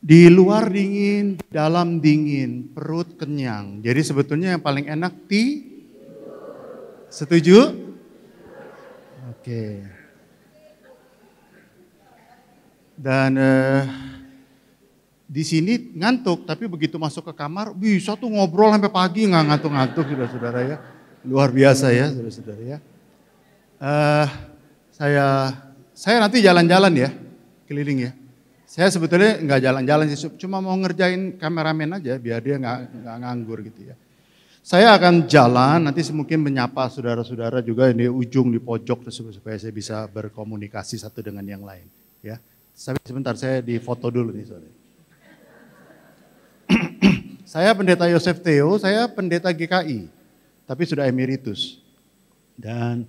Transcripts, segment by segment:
Di luar dingin, di dalam dingin, perut kenyang. Jadi sebetulnya yang paling enak setuju? Oke. Dan di sini ngantuk, tapi begitu masuk ke kamar bisa tuh ngobrol sampai pagi nggak ngantuk-ngantuk, saudara-saudara ya. Luar biasa ya, saudara-saudara ya. Saya nanti jalan-jalan ya, keliling ya. Saya sebetulnya nggak jalan-jalan sih, cuma mau ngerjain kameramen aja biar dia nggak nganggur gitu ya. Saya akan jalan, nanti mungkin menyapa saudara-saudara juga di ujung, di pojok supaya saya bisa berkomunikasi satu dengan yang lain. Ya, sebentar saya di foto dulu nih saudara. Saya pendeta Yosef Theo, saya pendeta GKI, tapi sudah emeritus dan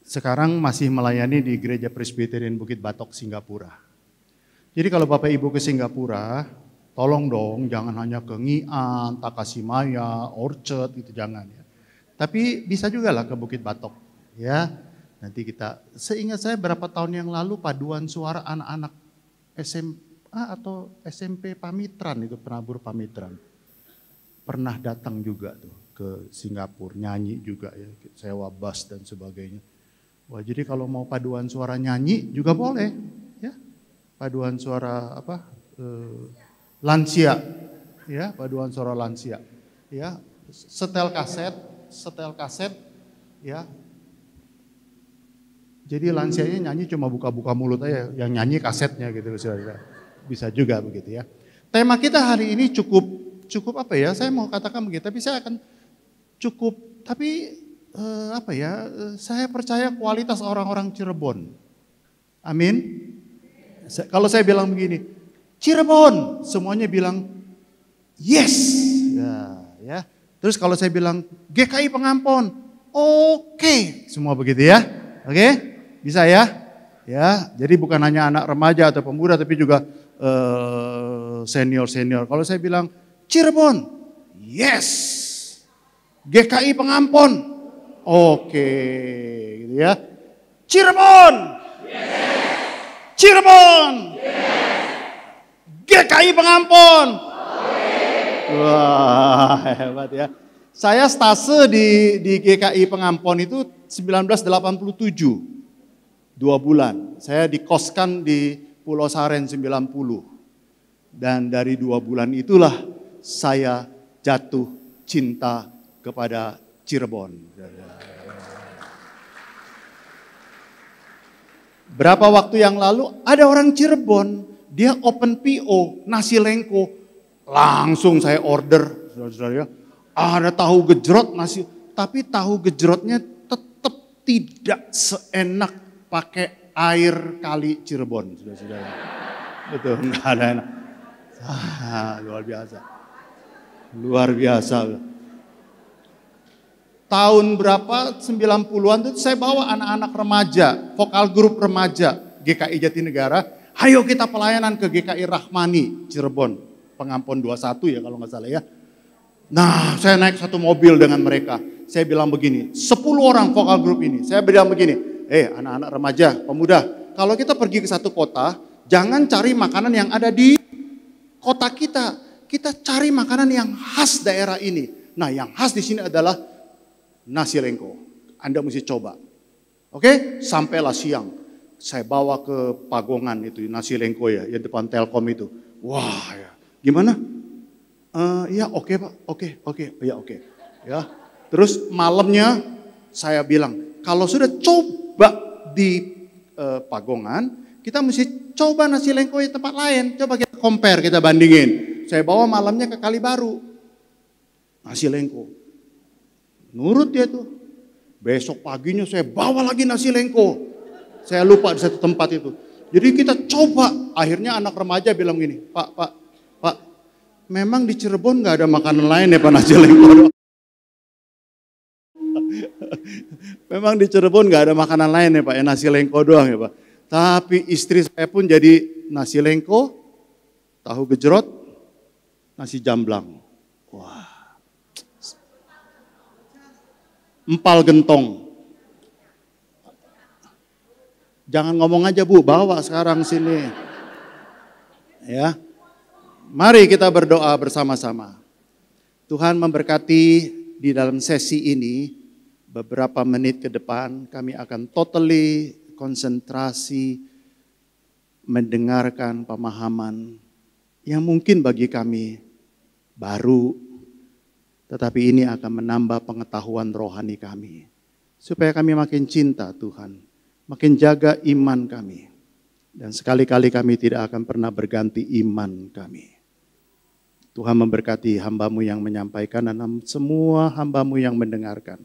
sekarang masih melayani di Gereja Presbyterian Bukit Batok, Singapura. Jadi kalau Bapak Ibu ke Singapura, tolong dong jangan hanya ke Ngian, Takashimaya, Orchard gitu, jangan ya. Tapi bisa juga lah ke Bukit Batok ya. Nanti kita, seingat saya berapa tahun yang lalu paduan suara anak-anak SMA atau SMP Pamitran, itu penabur Pamitran. Pernah datang juga tuh ke Singapura, nyanyi juga ya, sewa bus dan sebagainya. Wah, jadi kalau mau paduan suara nyanyi juga boleh ya. Paduan suara lansia ya, paduan suara lansia ya, setel kaset ya. Jadi lansianya nyanyi cuma buka-buka mulut aja, yang nyanyi kasetnya gitu, saudara. Bisa juga begitu ya. Tema kita hari ini cukup apa ya? Saya mau katakan begitu, tapi saya akan cukup, tapi saya percaya kualitas orang-orang Cirebon. Amin. Kalau saya bilang begini, Cirebon, semuanya bilang yes. Ya. Terus kalau saya bilang GKI Pengampon, oke. Semua begitu ya. Oke? Bisa ya? Ya, jadi bukan hanya anak remaja atau pemuda tapi juga senior-senior. Kalau saya bilang Cirebon, yes. GKI Pengampon, oke. Gitu ya. Cirebon, yes. Cirebon, yes. GKI Pengampon, okay. Wah hebat ya. Saya stase di GKI Pengampon itu 1987, 2 bulan. Saya dikoskan di Pulau Saren 90. Dan dari 2 bulan itulah saya jatuh cinta kepada Cirebon. Berapa waktu yang lalu ada orang Cirebon, dia open PO, nasi lengko. Langsung saya order, saudara-saudara ya. Ada tahu gejrot nasi, tapi tahu gejrotnya tetap tidak seenak pakai air kali Cirebon, saudara-saudara. Betul, enggak ada enak. Luar biasa. Luar biasa. Tahun berapa, 90-an itu saya bawa anak-anak remaja, vokal grup remaja GKI Jatinegara. Ayo kita pelayanan ke GKI Rahmani, Cirebon, Pengampon 21 ya kalau nggak salah ya. Nah saya naik satu mobil dengan mereka. Saya bilang begini, 10 orang vokal grup ini. Saya bilang begini, anak-anak remaja, pemuda, kalau kita pergi ke satu kota, jangan cari makanan yang ada di kota kita. Kita cari makanan yang khas daerah ini. Nah yang khas di sini adalah nasi lengko, Anda mesti coba. Oke, sampailah siang. Saya bawa ke Pagongan itu nasi lengko ya, yang depan Telkom itu. Wah ya, gimana? Ya oke Pak, oke. Ya, terus malamnya saya bilang, kalau sudah coba di Pagongan, kita mesti coba nasi lengko di tempat lain. Coba kita compare, kita bandingin. Saya bawa malamnya ke Kalibaru, nasi lengko. Nurut dia tuh. Besok paginya saya bawa lagi nasi lengko. Saya lupa di satu tempat itu. Jadi kita coba. Akhirnya anak remaja bilang gini, Pak, memang di Cirebon gak ada makanan lain ya Pak, nasi lengko doang. Memang di Cirebon gak ada makanan lain ya Pak, ya nasi lengko doang ya Pak. Tapi istri saya pun jadi nasi lengko, tahu gejrot, nasi jamblang. Wah. Empal gentong. Jangan ngomong aja Bu, bawa sekarang sini. Ya. Mari kita berdoa bersama-sama. Tuhan memberkati di dalam sesi ini, beberapa menit ke depan kami akan totally konsentrasi mendengarkan pemahaman yang mungkin bagi kami baru, tetapi ini akan menambah pengetahuan rohani kami. Supaya kami makin cinta Tuhan, makin jaga iman kami. Dan sekali-kali kami tidak akan pernah berganti iman kami. Tuhan memberkati hamba-Mu yang menyampaikan dan semua hamba-Mu yang mendengarkan.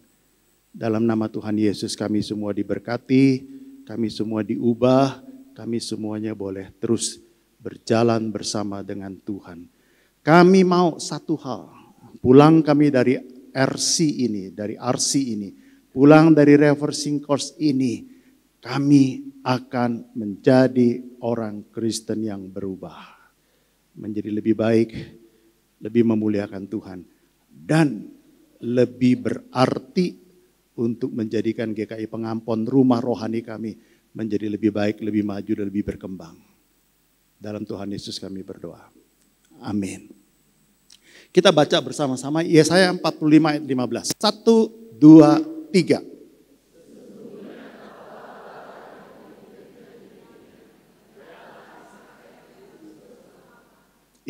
Dalam nama Tuhan Yesus kami semua diberkati, kami semua diubah, kami semuanya boleh terus berjalan bersama dengan Tuhan. Kami mau satu hal, pulang kami dari RC ini, pulang dari reversing course ini, kami akan menjadi orang Kristen yang berubah. Menjadi lebih baik, lebih memuliakan Tuhan, dan lebih berarti untuk menjadikan GKI Pengampon rumah rohani kami menjadi lebih baik, lebih maju, dan lebih berkembang. Dalam Tuhan Yesus kami berdoa. Amin. Kita baca bersama-sama Yesaya 45 ayat 15. 1, 2, 3.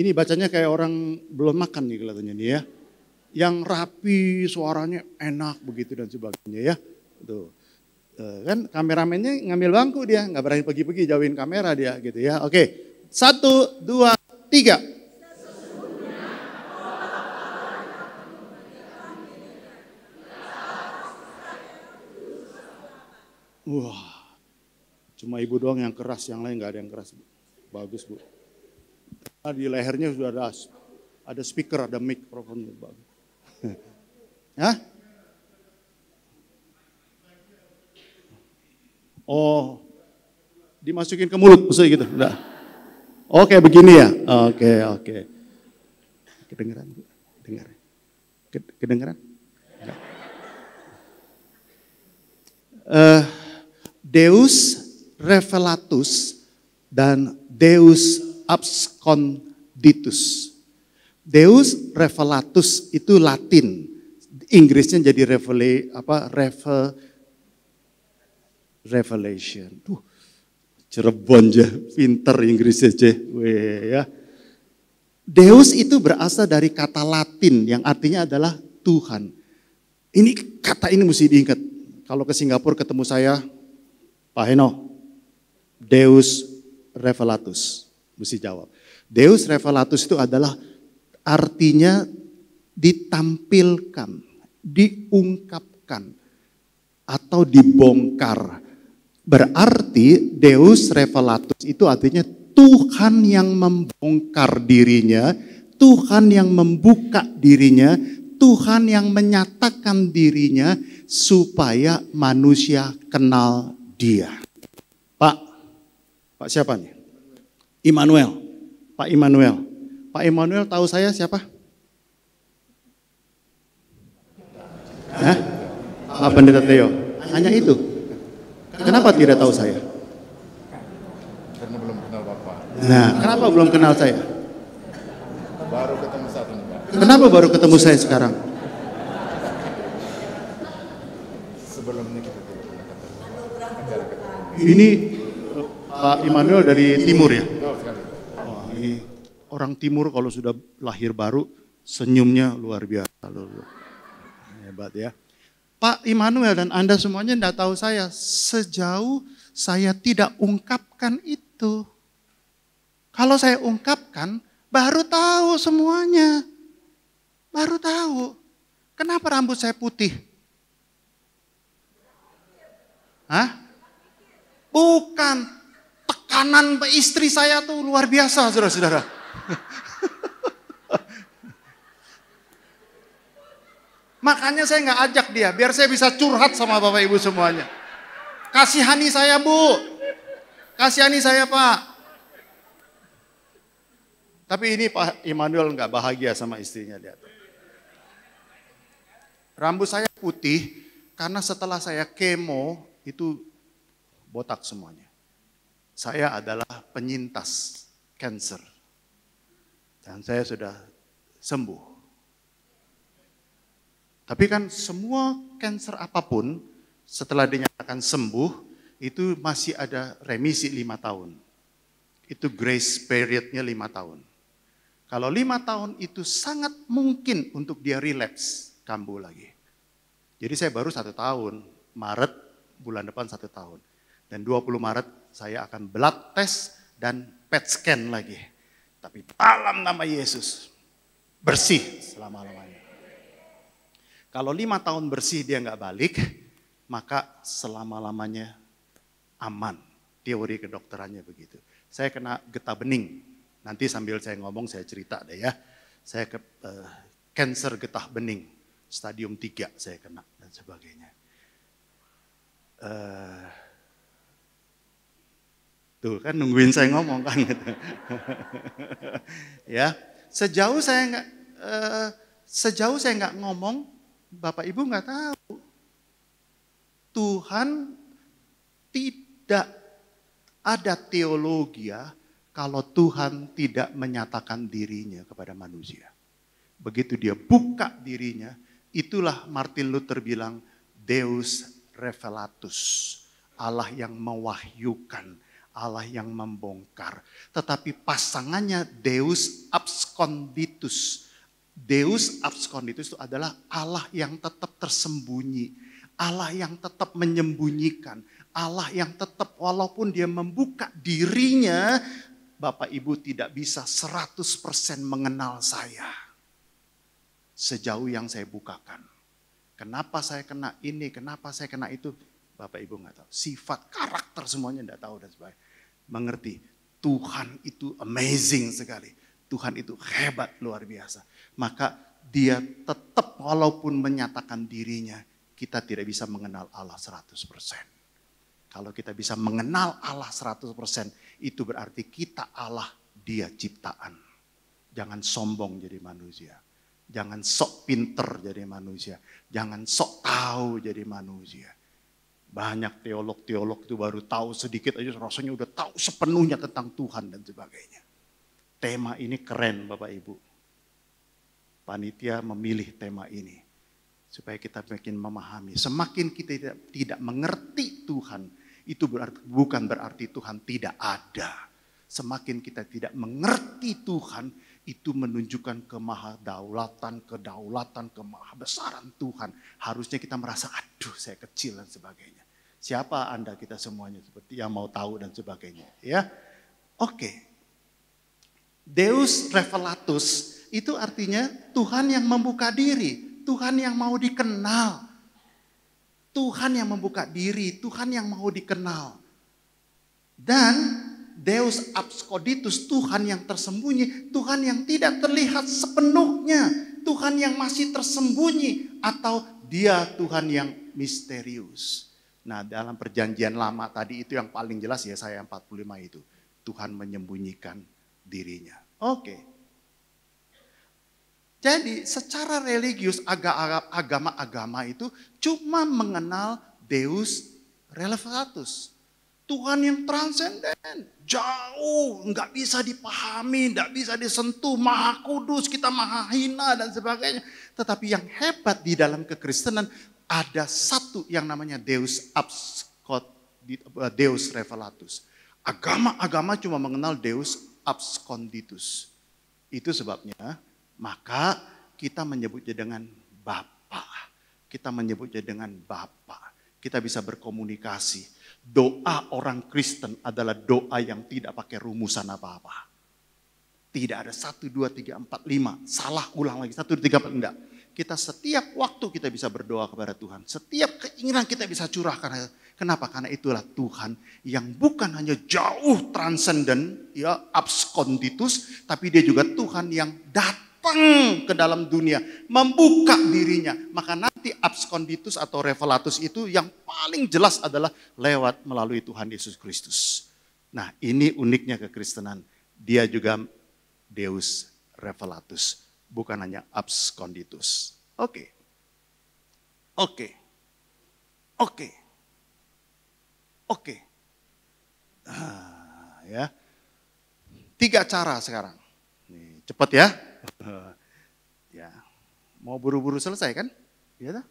Ini bacanya kayak orang belum makan nih kelihatannya nih ya. Yang rapi, suaranya enak begitu dan sebagainya ya. Tuh. Kan kameramennya ngambil bangku dia, nggak berani pergi-pergi jauhin kamera dia gitu ya. Oke, 1, 2, 3. Wah, cuma ibu doang yang keras, yang lain nggak ada yang keras. Bagus Bu. Di lehernya sudah ada speaker, ada mikrofon. Hah? Oh, dimasukin ke mulut maksudnya gitu? Enggak. Oke, begini ya. Oke. Kedengeran, Bu? Dengar. Kedengeran? Enggak. Deus revelatus dan Deus absconditus. Deus revelatus itu Latin, Inggrisnya jadi revelation. Cirebon aja, pinter Inggrisnya aja. Ya. Deus itu berasal dari kata Latin yang artinya adalah Tuhan. Kata ini mesti diingat. Kalau ke Singapura ketemu saya, Pak Heno, Deus revelatus. Mesti jawab. Deus revelatus itu adalah artinya ditampilkan, diungkapkan, atau dibongkar. Berarti Deus revelatus itu artinya Tuhan yang membongkar dirinya, Tuhan yang membuka dirinya, Tuhan yang menyatakan dirinya supaya manusia kenal Dia. Pak siapa nih? Immanuel, Pak Immanuel. Pak Immanuel tahu saya siapa? Hah? Pak Pendeta Theo. Hanya itu. Kenapa tidak tahu saya? Karena belum kenal Bapak. Nah, kenapa belum kenal saya? Baru ketemu saat ini, Pak. Kenapa baru ketemu saya sekarang? Sebelumnya kita tidak pernah ketemu. Ini Pak Immanuel dari timur ya? Jauh sekali. Wah, ini orang timur kalau sudah lahir baru senyumnya luar biasa. Hebat ya. Pak Immanuel dan Anda semuanya tidak tahu saya. Sejauh saya tidak ungkapkan itu. Kalau saya ungkapkan, baru tahu semuanya. Baru tahu. Kenapa rambut saya putih? Hah? Bukan. Tekanan istri saya tuh luar biasa, saudara-saudara. Makanya saya nggak ajak dia, biar saya bisa curhat sama Bapak Ibu semuanya. Kasihani saya Bu, kasihani saya Pak. Tapi ini Pak Immanuel nggak bahagia sama istrinya, lihat. Rambut saya putih karena setelah saya kemo itu botak semuanya. Saya adalah penyintas cancer. Dan saya sudah sembuh. Tapi kan semua kanker apapun setelah dinyatakan sembuh itu masih ada remisi 5 tahun. Itu grace periodnya 5 tahun. Kalau 5 tahun itu sangat mungkin untuk dia relapse, kambuh lagi. Jadi saya baru 1 tahun, Maret bulan depan 1 tahun. Dan 20 Maret saya akan blood test dan PET scan lagi. Tapi dalam nama Yesus, bersih selama-lamanya. Kalau 5 tahun bersih dia nggak balik, maka selama-lamanya aman. Teori kedokterannya begitu. Saya kena getah bening. Nanti sambil saya ngomong saya cerita deh ya. Saya ke kanker getah bening. Stadium 3 saya kena dan sebagainya. Tuh kan nungguin saya ngomong kan gitu. Ya, sejauh saya nggak ngomong, Bapak Ibu nggak tahu. Tuhan tidak ada teologi ya kalau Tuhan tidak menyatakan dirinya kepada manusia. Begitu dia buka dirinya, itulah Martin Luther bilang Deus Revelatus. Allah yang mewahyukan, Allah yang membongkar. Tetapi pasangannya Deus Absconditus. Deus Absconditus itu adalah Allah yang tetap tersembunyi. Allah yang tetap menyembunyikan. Allah yang tetap walaupun dia membuka dirinya, Bapak Ibu tidak bisa 100% mengenal saya. Sejauh yang saya bukakan. Kenapa saya kena ini, kenapa saya kena itu, Bapak Ibu nggak tahu. Sifat, karakter semuanya nggak tahu dan sebagainya. Mengerti, Tuhan itu amazing sekali. Tuhan itu hebat, luar biasa. Maka dia tetap walaupun menyatakan dirinya, kita tidak bisa mengenal Allah 100%. Kalau kita bisa mengenal Allah 100%, itu berarti kita Allah, dia ciptaan. Jangan sombong jadi manusia. Jangan sok pinter jadi manusia. Jangan sok tahu jadi manusia. Banyak teolog-teolog itu baru tahu sedikit aja rasanya udah tahu sepenuhnya tentang Tuhan dan sebagainya. Tema ini keren Bapak Ibu. Panitia memilih tema ini. Supaya kita makin memahami. Semakin kita tidak mengerti Tuhan, itu bukan berarti Tuhan tidak ada. Semakin kita tidak mengerti Tuhan, itu menunjukkan kemahadaulatan, kedaulatan, kemahabesaran Tuhan. Harusnya kita merasa, aduh saya kecil dan sebagainya. Siapa Anda kita semuanya seperti yang mau tahu dan sebagainya. Ya, oke. Deus Revelatus itu artinya Tuhan yang membuka diri. Tuhan yang mau dikenal. Tuhan yang membuka diri. Tuhan yang mau dikenal. Dan Deus Absconditus, Tuhan yang tersembunyi, Tuhan yang tidak terlihat sepenuhnya, Tuhan yang masih tersembunyi, atau dia Tuhan yang misterius. Nah dalam perjanjian lama tadi itu yang paling jelas ya saya 45 itu. Tuhan menyembunyikan dirinya. Oke. Jadi secara religius agama-agama itu cuma mengenal Deus Revelatus. Tuhan yang transenden, jauh, nggak bisa dipahami, nggak bisa disentuh, maha kudus, kita maha hina dan sebagainya. Tetapi yang hebat di dalam kekristenan ada satu yang namanya Deus Deus Revelatus. Agama-agama cuma mengenal Deus Absconditus. Itu sebabnya maka kita menyebutnya dengan Bapa. Kita menyebutnya dengan Bapa. Kita bisa berkomunikasi. Doa orang Kristen adalah doa yang tidak pakai rumusan apa-apa. Tidak ada 1, 2, 3, 4, 5. Salah ulang lagi. 1, 2, 3, 4. Enggak. Kita setiap waktu kita bisa berdoa kepada Tuhan. Setiap keinginan kita bisa curahkan. Kenapa? Karena itulah Tuhan yang bukan hanya jauh transenden, ya absconditus, tapi dia juga Tuhan yang datang ke dalam dunia, membuka dirinya. Maka nanti absconditus atau revelatus itu yang paling jelas adalah lewat melalui Tuhan Yesus Kristus. Nah ini uniknya kekristenan. Dia juga Deus Revelatus, bukan hanya absconditus. Oke. Ya. 3 cara sekarang. Nih, Cepet ya. Ya, mau buru-buru selesai kan? Iya tak?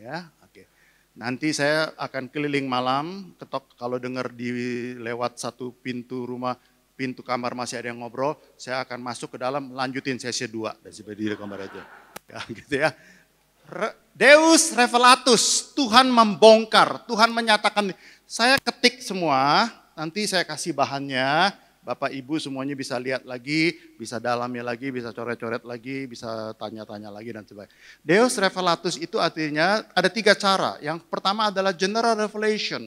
Ya, oke. Nanti saya akan keliling malam, ketok kalau dengar di lewat satu pintu rumah, pintu kamar masih ada yang ngobrol, saya akan masuk ke dalam, lanjutin sesi 2 dan di kamar aja. Ya, gitu ya. Deus revelatus, Tuhan membongkar, Tuhan menyatakan. Saya ketik semua, nanti saya kasih bahannya. Bapak Ibu semuanya bisa lihat lagi, bisa dalamnya lagi, bisa coret-coret lagi, bisa tanya-tanya lagi dan sebagainya. Deus revelatus itu artinya ada 3 cara. Yang pertama adalah general revelation.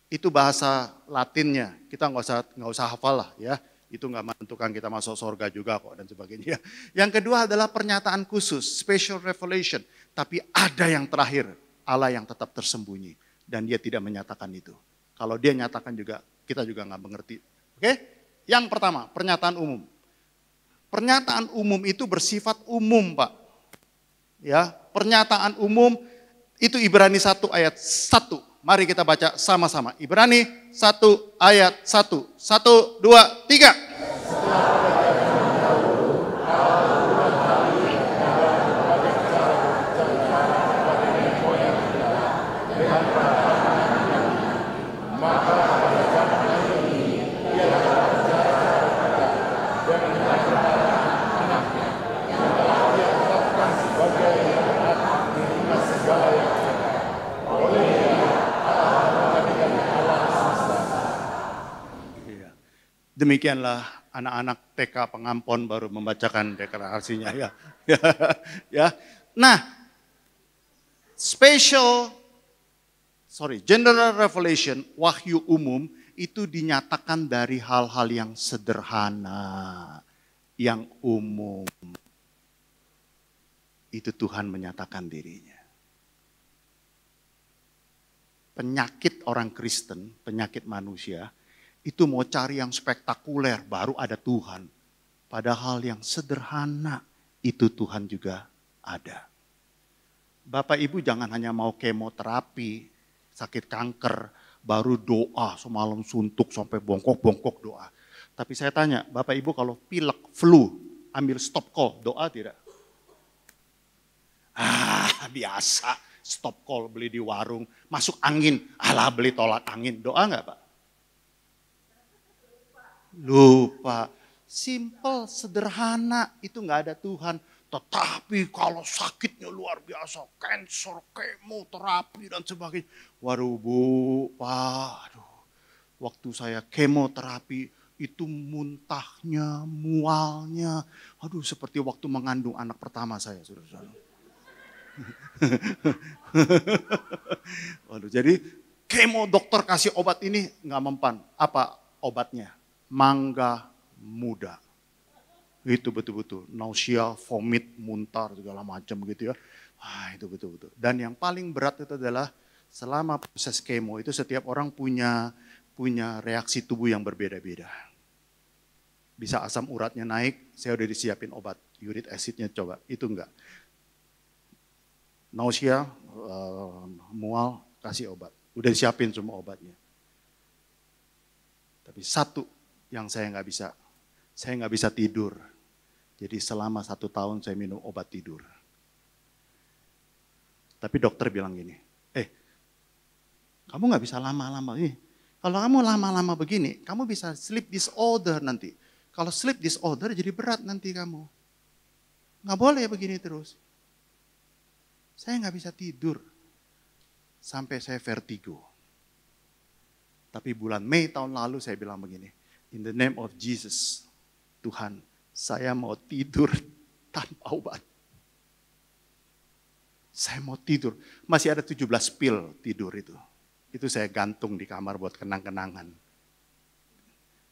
Itu bahasa Latinnya. Kita nggak usah hafal lah ya. Itu nggak menentukan kita masuk surga juga kok dan sebagainya. Yang kedua adalah pernyataan khusus, special revelation. Tapi ada yang terakhir, Allah yang tetap tersembunyi dan dia tidak menyatakan itu. Kalau dia nyatakan juga, kita juga nggak mengerti. Oke? Yang pertama, pernyataan umum. Pernyataan umum itu bersifat umum, Pak. Ya, pernyataan umum itu Ibrani 1 ayat 1. Mari kita baca sama-sama. Ibrani 1 ayat 1. 1, 2, 3. Demikianlah anak-anak TK Pengampon baru membacakan deklarasinya ya. Ya. Nah, general revelation, wahyu umum itu dinyatakan dari hal-hal yang sederhana, yang umum. Itu Tuhan menyatakan dirinya. Penyakit orang Kristen, penyakit manusia, itu mau cari yang spektakuler, baru ada Tuhan. Padahal yang sederhana, itu Tuhan juga ada. Bapak Ibu jangan hanya mau kemoterapi, sakit kanker, baru doa semalam suntuk sampai bongkok-bongkok doa. Tapi saya tanya, Bapak Ibu kalau pilek, flu, ambil stop call, doa tidak? Biasa, stop call beli di warung, masuk angin, alah beli tolak angin, doa enggak Pak? Lupa, simple, sederhana, itu nggak ada Tuhan. Tetapi kalau sakitnya luar biasa, cancer, kemoterapi dan sebagainya. Waduh Bu, Pak, waktu saya kemoterapi itu muntahnya, mualnya, seperti waktu mengandung anak pertama saya, saudara-saudara. Jadi kemo dokter kasih obat ini nggak mempan. Apa obatnya? Mangga muda. Itu betul-betul nausea, vomit, muntah segala macam gitu ya. Itu betul-betul. Dan yang paling berat itu adalah selama proses kemo itu setiap orang punya reaksi tubuh yang berbeda-beda. Bisa asam uratnya naik, saya udah disiapin obat, uric acidnya coba, itu enggak. Nausea, mual, kasih obat. Udah disiapin semua obatnya. Tapi satu yang saya nggak bisa tidur. Jadi selama 1 tahun saya minum obat tidur. Tapi dokter bilang gini, kamu nggak bisa lama-lama. Kalau kamu lama-lama begini, kamu bisa sleep disorder nanti. Kalau sleep disorder jadi berat nanti kamu. Nggak boleh begini terus. Saya nggak bisa tidur. Sampai saya vertigo. Tapi bulan Mei tahun lalu saya bilang begini, in the name of Jesus, Tuhan, saya mau tidur tanpa obat. Saya mau tidur. Masih ada 17 pil tidur itu. Itu saya gantung di kamar buat kenang-kenangan.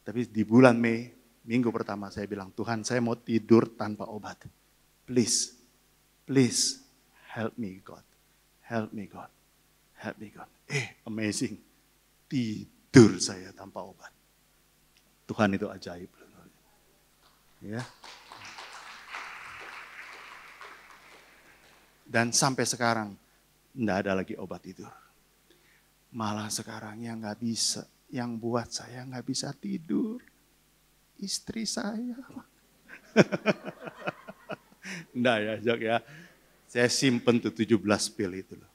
Tapi di bulan Mei, minggu pertama saya bilang, Tuhan saya mau tidur tanpa obat. Please, please help me God. Help me God. Help me God. Amazing. Tidur saya tanpa obat. Tuhan itu ajaib. Ya. Dan sampai sekarang enggak ada lagi obat tidur. Malah sekarang yang nggak bisa, yang buat saya nggak bisa tidur, istri saya. Enggak ya, Jok ya. Saya simpen tuh 17 pil itu loh.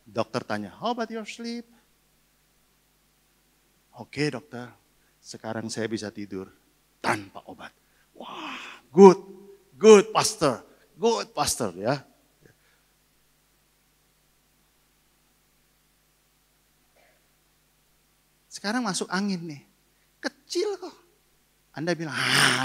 Dokter tanya, how about your sleep? Oke dokter, sekarang saya bisa tidur tanpa obat. Wah, good pastor ya. Sekarang masuk angin nih, kecil kok. Anda bilang,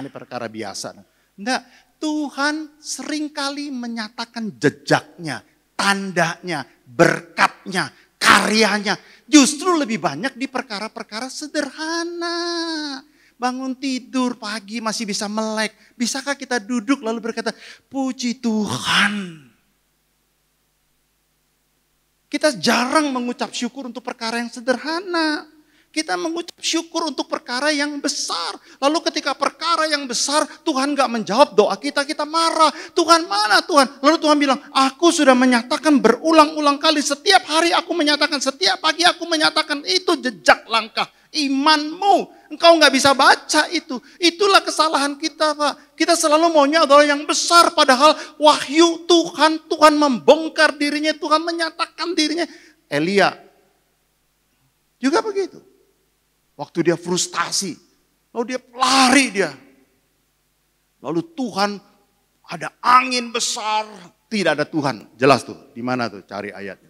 ini perkara biasa. Enggak, Tuhan seringkali menyatakan jejaknya, tandanya, berkatnya, karyanya. Justru lebih banyak di perkara-perkara sederhana. Bangun tidur pagi masih bisa melek. Bisakah kita duduk lalu berkata, puji Tuhan. Kita jarang mengucap syukur untuk perkara yang sederhana. Kita mengucap syukur untuk perkara yang besar. Lalu ketika perkara yang besar Tuhan gak menjawab doa kita, kita marah. Tuhan mana Tuhan? Lalu Tuhan bilang, aku sudah menyatakan berulang-ulang kali. Setiap hari aku menyatakan, setiap pagi aku menyatakan itu jejak langkah imanmu. Engkau gak bisa baca itu. Itulah kesalahan kita Pak. Kita selalu maunya adalah yang besar. Padahal wahyu Tuhan membongkar dirinya. Tuhan menyatakan dirinya. Elia juga begitu. Waktu dia frustasi, lalu dia lari dia. Lalu Tuhan ada angin besar, tidak ada Tuhan. Jelas tuh, di mana tuh cari ayatnya.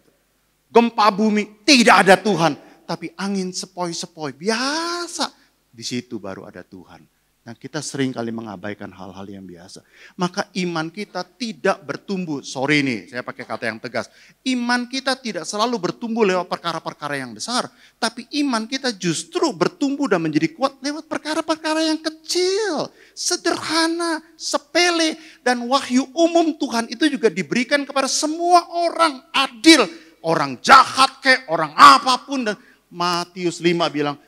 Gempa bumi, tidak ada Tuhan. Tapi angin sepoi-sepoi, biasa. Di situ baru ada Tuhan. Nah kita sering kali mengabaikan hal-hal yang biasa. Maka iman kita tidak bertumbuh. Sorry nih, saya pakai kata yang tegas. Iman kita tidak selalu bertumbuh lewat perkara-perkara yang besar. Tapi iman kita justru bertumbuh dan menjadi kuat lewat perkara-perkara yang kecil. Sederhana, sepele. Dan wahyu umum Tuhan itu juga diberikan kepada semua orang adil. Orang jahat kayak orang apapun. Dan Matius 5 bilang,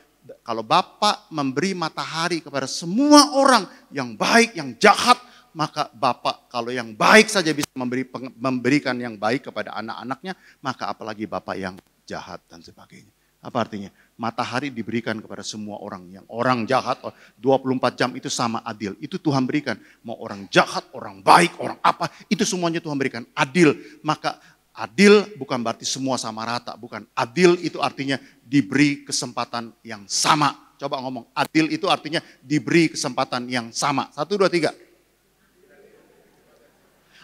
kalau Bapa memberi matahari kepada semua orang yang baik, yang jahat, maka Bapa kalau yang baik saja bisa memberikan yang baik kepada anak-anaknya, maka apalagi Bapa yang jahat dan sebagainya. Apa artinya? Matahari diberikan kepada semua orang. Yang orang jahat 24 jam itu sama adil. Itu Tuhan berikan. Mau orang jahat, orang baik, orang apa, itu semuanya Tuhan berikan adil. Maka adil bukan berarti semua sama rata, bukan. Adil itu artinya diberi kesempatan yang sama. Coba ngomong, adil itu artinya diberi kesempatan yang sama. 1, 2, 3.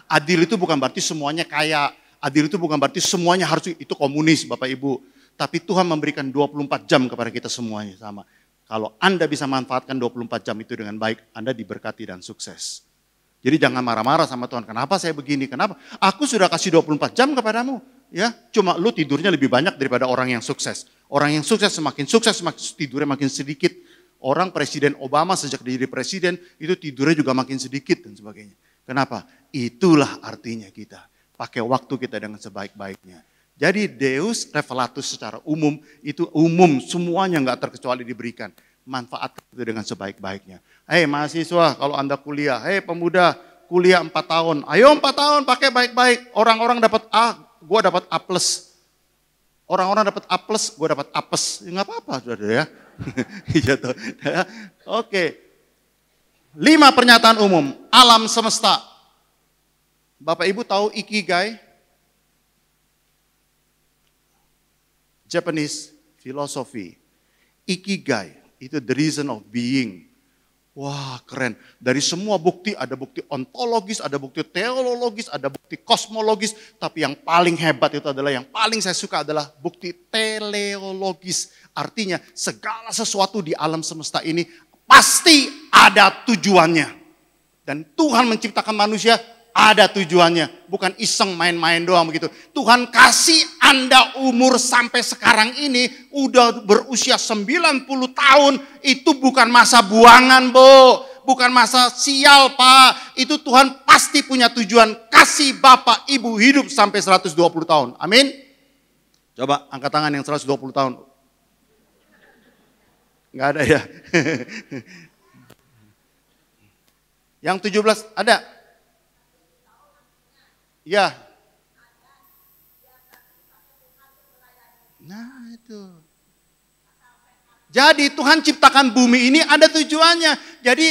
Adil itu bukan berarti semuanya kaya. Adil itu bukan berarti semuanya harus itu komunis Bapak Ibu. Tapi Tuhan memberikan 24 jam kepada kita semuanya sama. Kalau Anda bisa manfaatkan 24 jam itu dengan baik, Anda diberkati dan sukses. Jadi jangan marah-marah sama Tuhan. Kenapa saya begini? Kenapa? Aku sudah kasih 24 jam kepadamu. Ya, cuma lu tidurnya lebih banyak daripada orang yang sukses. Orang yang sukses, semakin tidurnya makin sedikit. Orang Presiden Obama sejak dia jadi presiden, itu tidurnya juga makin sedikit dan sebagainya. Kenapa? Itulah artinya kita. Pakai waktu kita dengan sebaik-baiknya. Jadi Deus Revelatus secara umum, itu umum, semuanya nggak terkecuali diberikan. Manfaatkan itu dengan sebaik-baiknya. Hei mahasiswa, kalau Anda kuliah, hei pemuda, kuliah 4 tahun. Ayo 4 tahun pakai baik-baik. Orang-orang dapat A, gue dapat A+. Orang-orang dapat A+, gue dapat A+. Ya nggak apa-apa, saudara ya. Gitu. Oke. 5 pernyataan umum, alam semesta. Bapak Ibu tahu Ikigai? Japanese philosophy. Ikigai, itu the reason of being. Wah keren, dari semua bukti ada bukti ontologis, ada bukti teologis, ada bukti kosmologis. Tapi yang paling hebat itu adalah, yang paling saya suka adalah bukti teleologis. Artinya segala sesuatu di alam semesta ini pasti ada tujuannya. Dan Tuhan menciptakan manusia ada tujuannya. Bukan iseng main-main doang begitu. Tuhan kasih Anda umur sampai sekarang ini udah berusia 90 tahun. Itu bukan masa buangan, Bu. Bukan masa sial, Pak. Itu Tuhan pasti punya tujuan. Kasih Bapak Ibu hidup sampai 120 tahun. Amin. Coba angkat tangan yang 120 tahun. Enggak ada ya. Yang 17 ada? Ya. Nah itu. Jadi Tuhan ciptakan bumi ini ada tujuannya. Jadi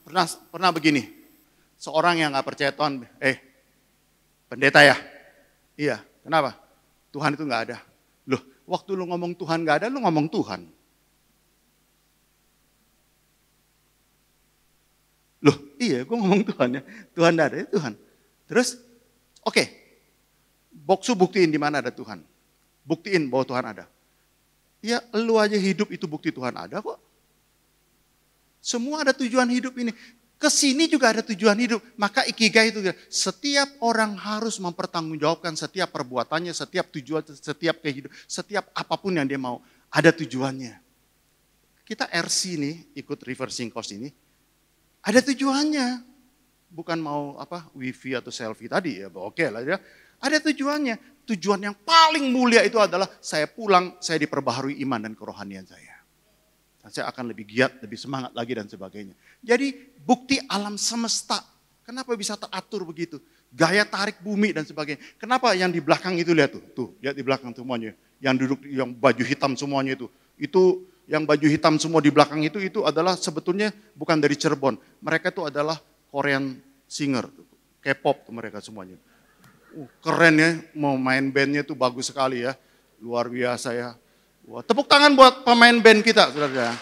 Pernah begini, seorang yang nggak percaya Tuhan, pendeta ya? Iya, kenapa? Tuhan itu nggak ada. Loh, waktu lu ngomong Tuhan nggak ada, lu ngomong Tuhan. Loh, iya, gue ngomong Tuhan ya. Tuhan nggak ada, ya Tuhan. Terus, oke, Boksu buktiin di mana ada Tuhan. Buktiin bahwa Tuhan ada. Ya, lu aja hidup itu bukti Tuhan ada kok. Semua ada tujuan hidup ini. Kesini juga ada tujuan hidup. Maka ikigai itu, setiap orang harus mempertanggungjawabkan setiap perbuatannya, setiap tujuan, setiap kehidupan, setiap apapun yang dia mau. Ada tujuannya. Kita RC nih, ikut reversing course ini, ada tujuannya. Bukan mau wifi atau selfie tadi ya, oke lah ya. Ada tujuannya. Tujuan yang paling mulia itu adalah saya pulang, saya diperbaharui iman dan kerohanian saya. Dan saya akan lebih giat, lebih semangat lagi dan sebagainya. Jadi bukti alam semesta. Kenapa bisa teratur begitu? Gaya tarik bumi dan sebagainya. Kenapa yang di belakang itu lihat tuh lihat di belakang semuanya. Yang duduk yang baju hitam semuanya itu. Itu yang baju hitam semua di belakang itu adalah sebetulnya bukan dari Cirebon. Mereka itu adalah Korean singer, K-pop tuh mereka semuanya. Keren ya, mau main bandnya tuh bagus sekali ya, luar biasa ya. Wah, tepuk tangan buat pemain band kita, saudara.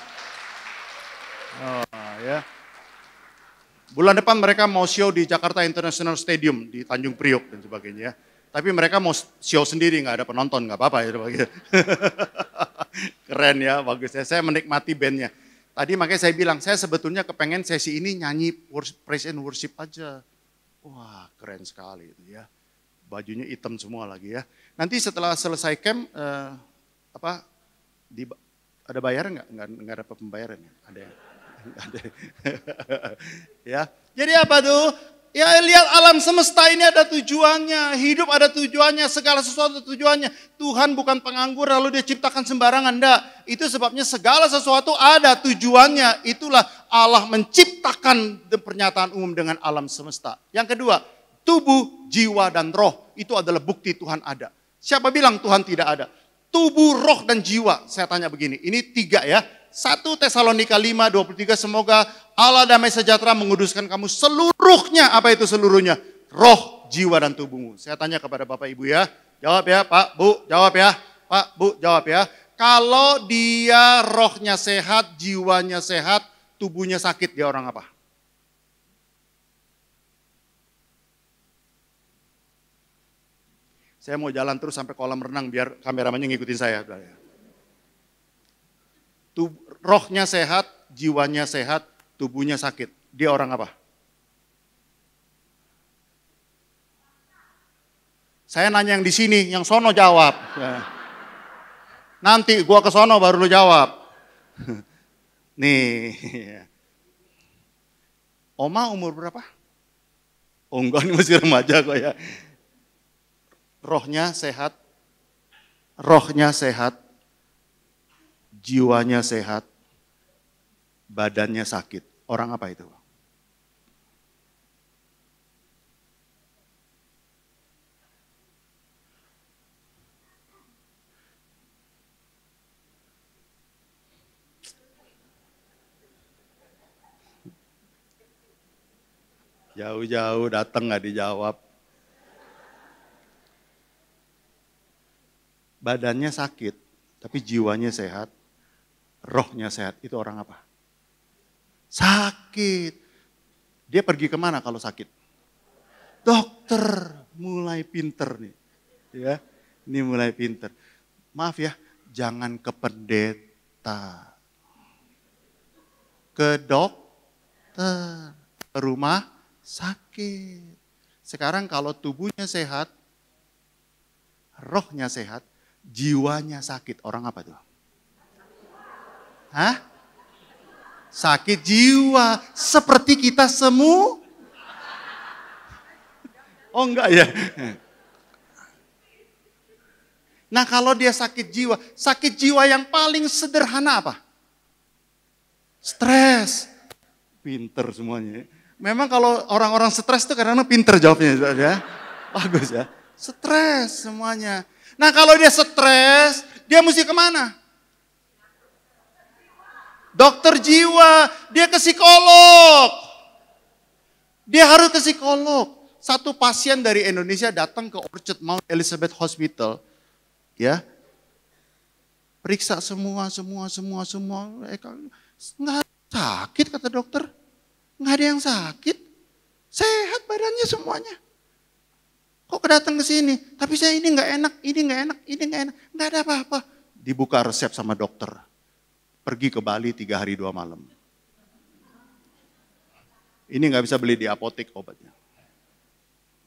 Oh, ya. Bulan depan mereka mau show di Jakarta International Stadium di Tanjung Priok dan sebagainya. Tapi mereka mau show sendiri, nggak ada penonton, nggak apa-apa ya. Keren ya, bagus ya. Saya menikmati bandnya. Tadi makanya saya bilang, saya sebetulnya kepengen sesi ini nyanyi praise and worship aja. Wah, keren sekali itu ya. Bajunya hitam semua lagi ya. Nanti setelah selesai camp, ada bayaran nggak? Nggak ada pembayaran ya? Ada ya? Ada. Ya. Jadi apa tuh? Ya lihat alam semesta ini ada tujuannya. Hidup ada tujuannya. Segala sesuatu ada tujuannya. Tuhan bukan penganggur lalu dia ciptakan sembarangan. Enggak. Itu sebabnya segala sesuatu ada tujuannya. Itulah Allah menciptakan pernyataan umum dengan alam semesta. Yang kedua, tubuh, jiwa, dan roh. Itu adalah bukti Tuhan ada. Siapa bilang Tuhan tidak ada? Tubuh, roh, dan jiwa. Saya tanya begini, ini 3 ya. 1 Tesalonika 5:23, semoga Allah damai sejahtera menguduskan kamu seluruhnya. Apa itu seluruhnya? Roh, jiwa, dan tubuhmu. Saya tanya kepada Bapak Ibu ya. Jawab ya Pak, Bu, jawab ya. Pak, Bu, jawab ya. Kalau dia rohnya sehat, jiwanya sehat, tubuhnya sakit, dia orang apa? Saya mau jalan terus sampai kolam renang biar kameramannya ngikutin saya. Rohnya sehat, jiwanya sehat, tubuhnya sakit. Dia orang apa? Saya nanya yang di sini, yang sono jawab. Nanti gua ke sono baru lu jawab. Nih. Oma umur berapa? Oh enggak, ini masih remaja kok ya. Rohnya sehat, jiwanya sehat, badannya sakit. Orang apa itu? Jauh-jauh datang nggak dijawab. Badannya sakit, tapi jiwanya sehat, rohnya sehat. Itu orang apa? Sakit. Dia pergi kemana kalau sakit? Dokter. Mulai pinter nih. Ya, ini mulai pinter. Maaf ya, jangan ke pendeta. Ke dokter. Ke rumah sakit. Sekarang kalau tubuhnya sehat, rohnya sehat, jiwanya sakit. Orang apa tuh? Hah? Sakit jiwa. Seperti kita semua. Oh enggak ya? Nah kalau dia sakit jiwa yang paling sederhana apa? Stres. Pinter semuanya. Memang kalau orang-orang stres tuh kadang-kadang pinter jawabnya. Ya. Bagus ya. Stres semuanya. Nah kalau dia stres, dia mesti kemana? Dokter jiwa, dia ke psikolog. Dia harus ke psikolog. Satu pasien dari Indonesia datang ke Orchard Mount Elizabeth Hospital. Ya, periksa semua. Nggak sakit kata dokter. Nggak ada yang sakit. Sehat badannya semuanya. Kok datang ke sini? Tapi saya ini nggak enak. Nggak ada apa-apa. Dibuka resep sama dokter. Pergi ke Bali 3 hari 2 malam. Ini nggak bisa beli di apotek obatnya.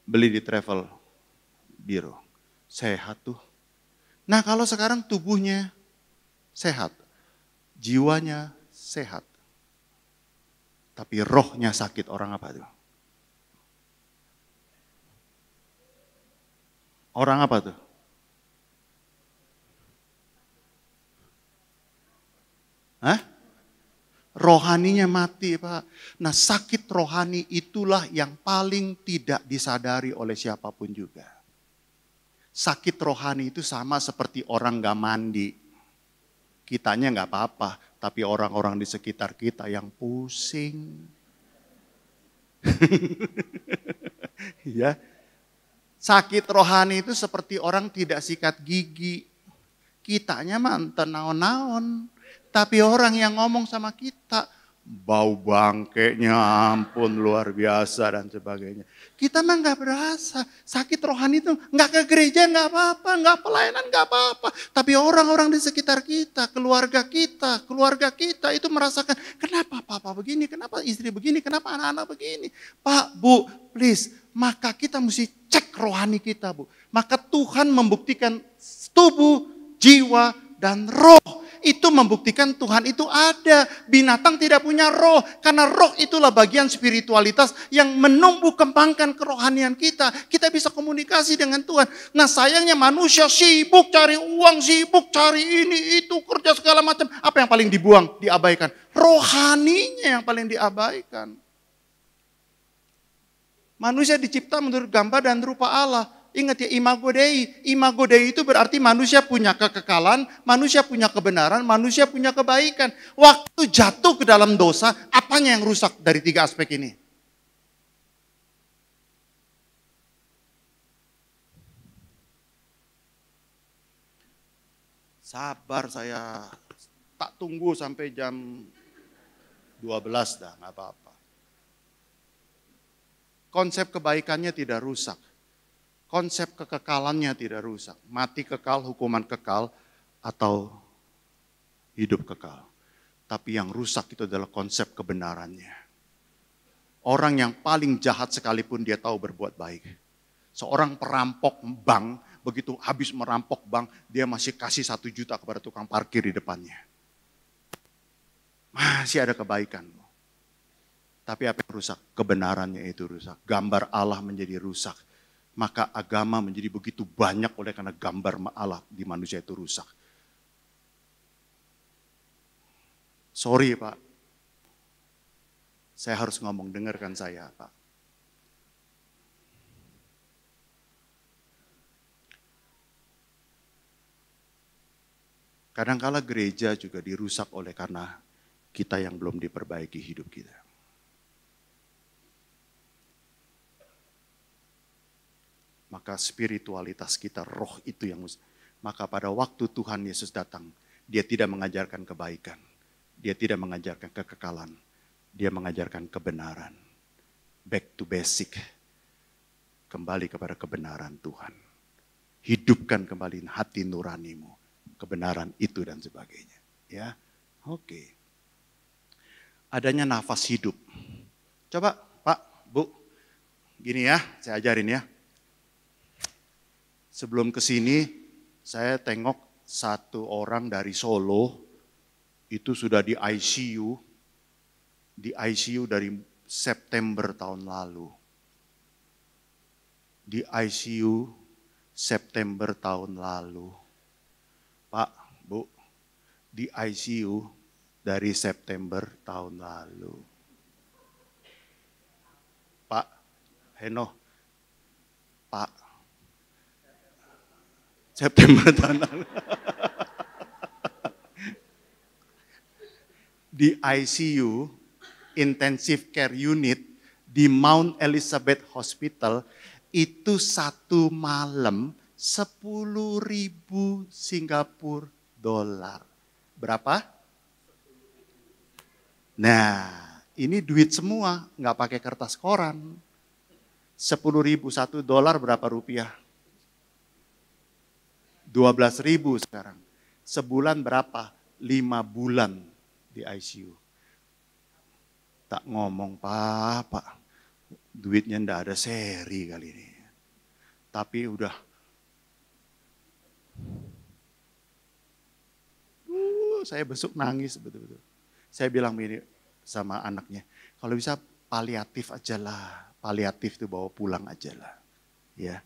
Beli di travel biro. Sehat tuh. Nah kalau sekarang tubuhnya sehat. Jiwanya sehat. Tapi rohnya sakit, orang apa tuh? Orang apa tuh? Hah? Rohaninya mati, Pak. Nah, sakit rohani itulah yang paling tidak disadari oleh siapapun juga. Sakit rohani itu sama seperti orang gak mandi. Kitanya gak apa-apa, tapi orang-orang di sekitar kita yang pusing. Ya. Sakit rohani itu seperti orang tidak sikat gigi. Kitanya mah naon-naon. Tapi orang yang ngomong sama kita, bau bangkainya ampun luar biasa dan sebagainya. Kita mah gak berasa. Sakit rohani itu gak ke gereja gak apa-apa, gak pelayanan gak apa-apa. Tapi orang-orang di sekitar kita, keluarga kita itu merasakan, kenapa papa begini, kenapa istri begini, kenapa anak-anak begini. Pak, Bu, please, maka kita mesti cek rohani kita, Bu. Maka Tuhan membuktikan tubuh, jiwa, dan roh. Itu membuktikan Tuhan itu ada. Binatang tidak punya roh. Karena roh itulah bagian spiritualitas yang menumbuh kembangkan kerohanian kita. Kita bisa komunikasi dengan Tuhan. Nah sayangnya manusia sibuk cari uang, sibuk cari ini, itu, kerja segala macam. Apa yang paling dibuang, diabaikan? Rohaninya yang paling diabaikan. Manusia dicipta menurut gambar dan rupa Allah. Ingat ya, imago Dei. Imago Dei itu berarti manusia punya kekekalan, manusia punya kebenaran, manusia punya kebaikan. Waktu jatuh ke dalam dosa, apanya yang rusak dari 3 aspek ini? Sabar saya, tak tunggu sampai jam 12 dah, nggak apa-apa. Konsep kebaikannya tidak rusak. Konsep kekekalannya tidak rusak. Mati kekal, hukuman kekal, atau hidup kekal. Tapi yang rusak itu adalah konsep kebenarannya. Orang yang paling jahat sekalipun dia tahu berbuat baik. Seorang perampok bank, begitu habis merampok bank, dia masih kasih 1 juta kepada tukang parkir di depannya. Masih ada kebaikan. Tapi apa yang rusak? Kebenarannya itu rusak. Gambar Allah menjadi rusak. Maka agama menjadi begitu banyak oleh karena gambar Allah di manusia itu rusak. Sorry Pak, saya harus ngomong, dengarkan saya Pak. Kadangkala gereja juga dirusak oleh karena kita yang belum diperbaiki hidup kita. Maka spiritualitas kita, roh itu yang maka pada waktu Tuhan Yesus datang, dia tidak mengajarkan kebaikan, dia tidak mengajarkan kekekalan, dia mengajarkan kebenaran. Back to basic, kembali kepada kebenaran Tuhan. Hidupkan kembali hati nuranimu, kebenaran itu dan sebagainya. Ya, oke. Adanya nafas hidup. Coba Pak, Bu, gini ya, saya ajarin ya. Sebelum ke sini, saya tengok satu orang dari Solo, itu sudah di ICU dari September tahun lalu. Di ICU September tahun lalu. Pak, Bu, di ICU dari September tahun lalu. Pak, Heno, Pak, September tahun lalu. Di ICU, Intensive Care Unit, di Mount Elizabeth Hospital itu satu malam 10.000 Singapura dolar. Berapa? Nah, ini duit semua, nggak pakai kertas koran. 10.000 $1 berapa rupiah? 12.000 sekarang. Sebulan berapa? 5 bulan di ICU. Tak ngomong Pak, duitnya ndak ada seri kali ini. Tapi udah, saya besuk nangis betul-betul. Saya bilang begini sama anaknya, kalau bisa paliatif aja lah. Paliatif itu bawa pulang aja lah. Ya.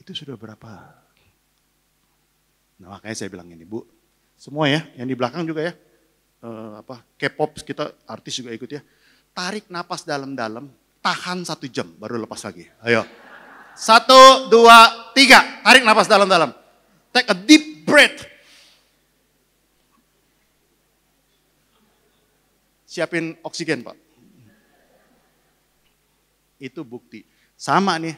Itu sudah berapa? Nah makanya saya bilang ini, Bu, semua ya, yang di belakang juga ya, K-pop kita artis juga ikut ya. Tarik napas dalam-dalam, tahan 1 jam, baru lepas lagi. Ayo. 1, 2, 3, tarik napas dalam-dalam. Take a deep breath. Siapin oksigen, Pak. Itu bukti. Sama nih,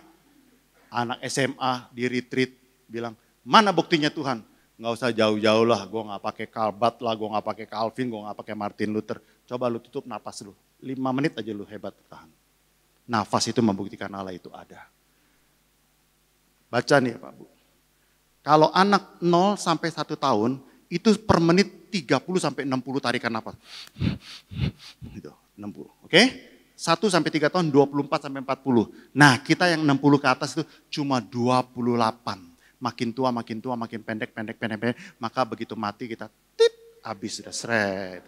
anak SMA di retreat bilang, mana buktinya Tuhan? Nggak usah jauh-jauh lah, gue nggak pakai Calbat lah, gue nggak pakai Calvin, gue nggak pakai Martin Luther. Coba lu tutup napas lu, 5 menit aja lu hebat tahan. Nafas itu membuktikan Allah itu ada. Baca nih Pak Bu. Kalau anak 0 sampai 1 tahun, itu per menit 30 sampai 60 tarikan nafas. Gitu, 60. Oke? 1 sampai 3 tahun 24 sampai 40. Nah, kita yang 60 ke atas itu cuma 28. Makin tua, makin pendek, maka begitu mati kita tit, habis sudah seret.